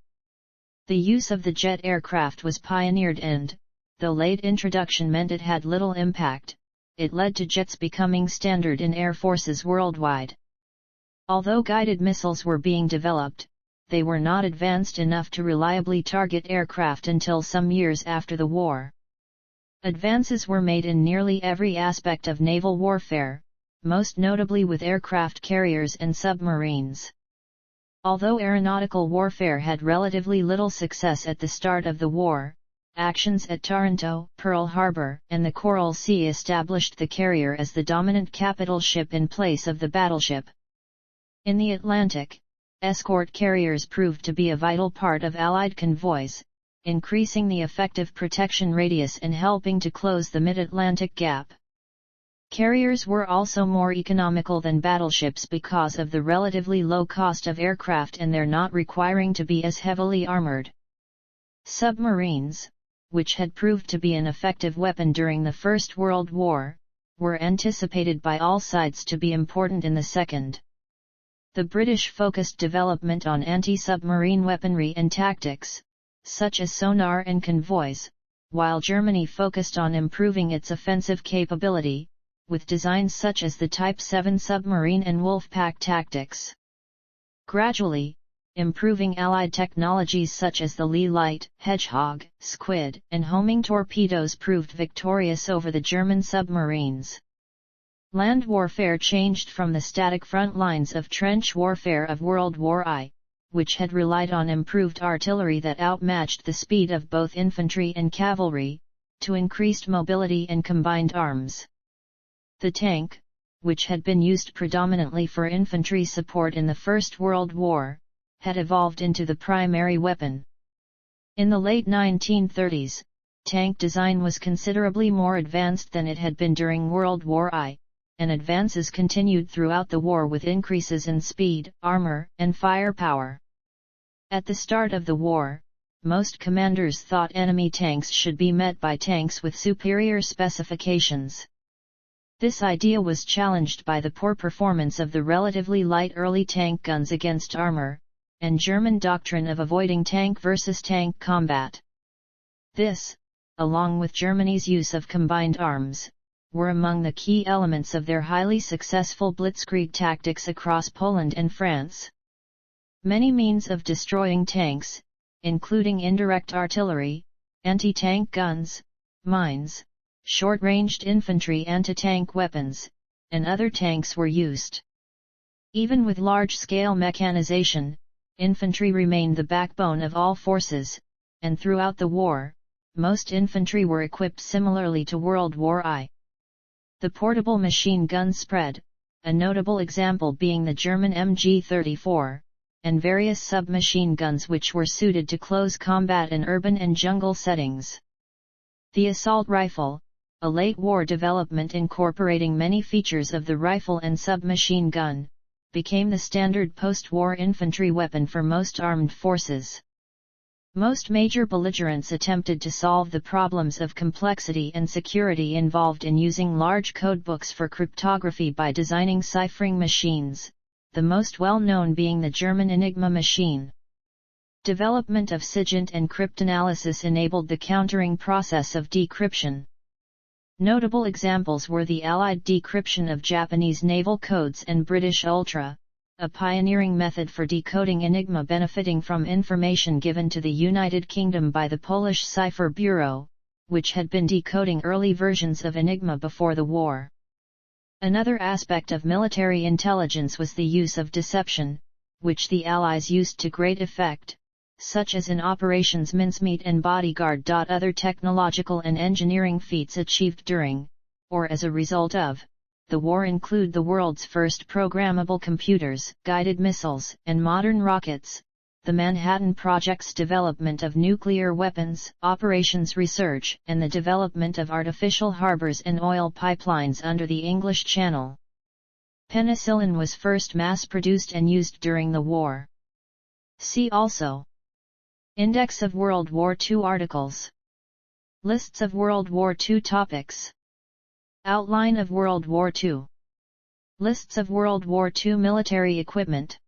The use of the jet aircraft was pioneered and, though late introduction meant it had little impact, it led to jets becoming standard in air forces worldwide. Although guided missiles were being developed, they were not advanced enough to reliably target aircraft until some years after the war. Advances were made in nearly every aspect of naval warfare, most notably with aircraft carriers and submarines. Although aeronautical warfare had relatively little success at the start of the war, actions at Taranto, Pearl Harbor, and the Coral Sea established the carrier as the dominant capital ship in place of the battleship. In the Atlantic, escort carriers proved to be a vital part of Allied convoys, increasing the effective protection radius and helping to close the mid-Atlantic gap. Carriers were also more economical than battleships because of the relatively low cost of aircraft and their not requiring to be as heavily armored. Submarines, which had proved to be an effective weapon during the First World War, were anticipated by all sides to be important in the Second. The British focused development on anti-submarine weaponry and tactics, such as sonar and convoys, while Germany focused on improving its offensive capability, with designs such as the Type 7 submarine and Wolfpack tactics. Gradually, improving Allied technologies such as the Lee Light, Hedgehog, Squid, and homing torpedoes proved victorious over the German submarines. Land warfare changed from the static front lines of trench warfare of World War I, which had relied on improved artillery that outmatched the speed of both infantry and cavalry, to increased mobility and combined arms. The tank, which had been used predominantly for infantry support in the First World War, had evolved into the primary weapon. In the late 1930s, tank design was considerably more advanced than it had been during World War I, and advances continued throughout the war with increases in speed, armor, and firepower. At the start of the war, most commanders thought enemy tanks should be met by tanks with superior specifications. This idea was challenged by the poor performance of the relatively light early tank guns against armor, and German doctrine of avoiding tank versus tank combat. This, along with Germany's use of combined arms, were among the key elements of their highly successful blitzkrieg tactics across Poland and France. Many means of destroying tanks, including indirect artillery, anti-tank guns, mines, short-ranged infantry anti-tank weapons, and other tanks were used. Even with large-scale mechanization, infantry remained the backbone of all forces, and throughout the war, most infantry were equipped similarly to World War I. The portable machine gun spread, a notable example being the German MG-34, and various submachine guns which were suited to close combat in urban and jungle settings. The assault rifle, a late war development incorporating many features of the rifle and submachine gun, became the standard post-war infantry weapon for most armed forces. Most major belligerents attempted to solve the problems of complexity and security involved in using large codebooks for cryptography by designing ciphering machines, the most well-known being the German Enigma machine. Development of SIGINT and cryptanalysis enabled the countering process of decryption. Notable examples were the Allied decryption of Japanese naval codes and British Ultra, a pioneering method for decoding Enigma benefiting from information given to the United Kingdom by the Polish Cipher Bureau, which had been decoding early versions of Enigma before the war. Another aspect of military intelligence was the use of deception, which the Allies used to great effect, such as in Operations Mincemeat and Bodyguard. Other technological and engineering feats achieved during, or as a result of, the war include the world's first programmable computers, guided missiles, and modern rockets, the Manhattan Project's development of nuclear weapons, operations research, and the development of artificial harbors and oil pipelines under the English Channel. Penicillin was first mass-produced and used during the war. See also: Index of World War II articles. Lists of World War II topics. Outline of World War II. Lists of World War II military equipment.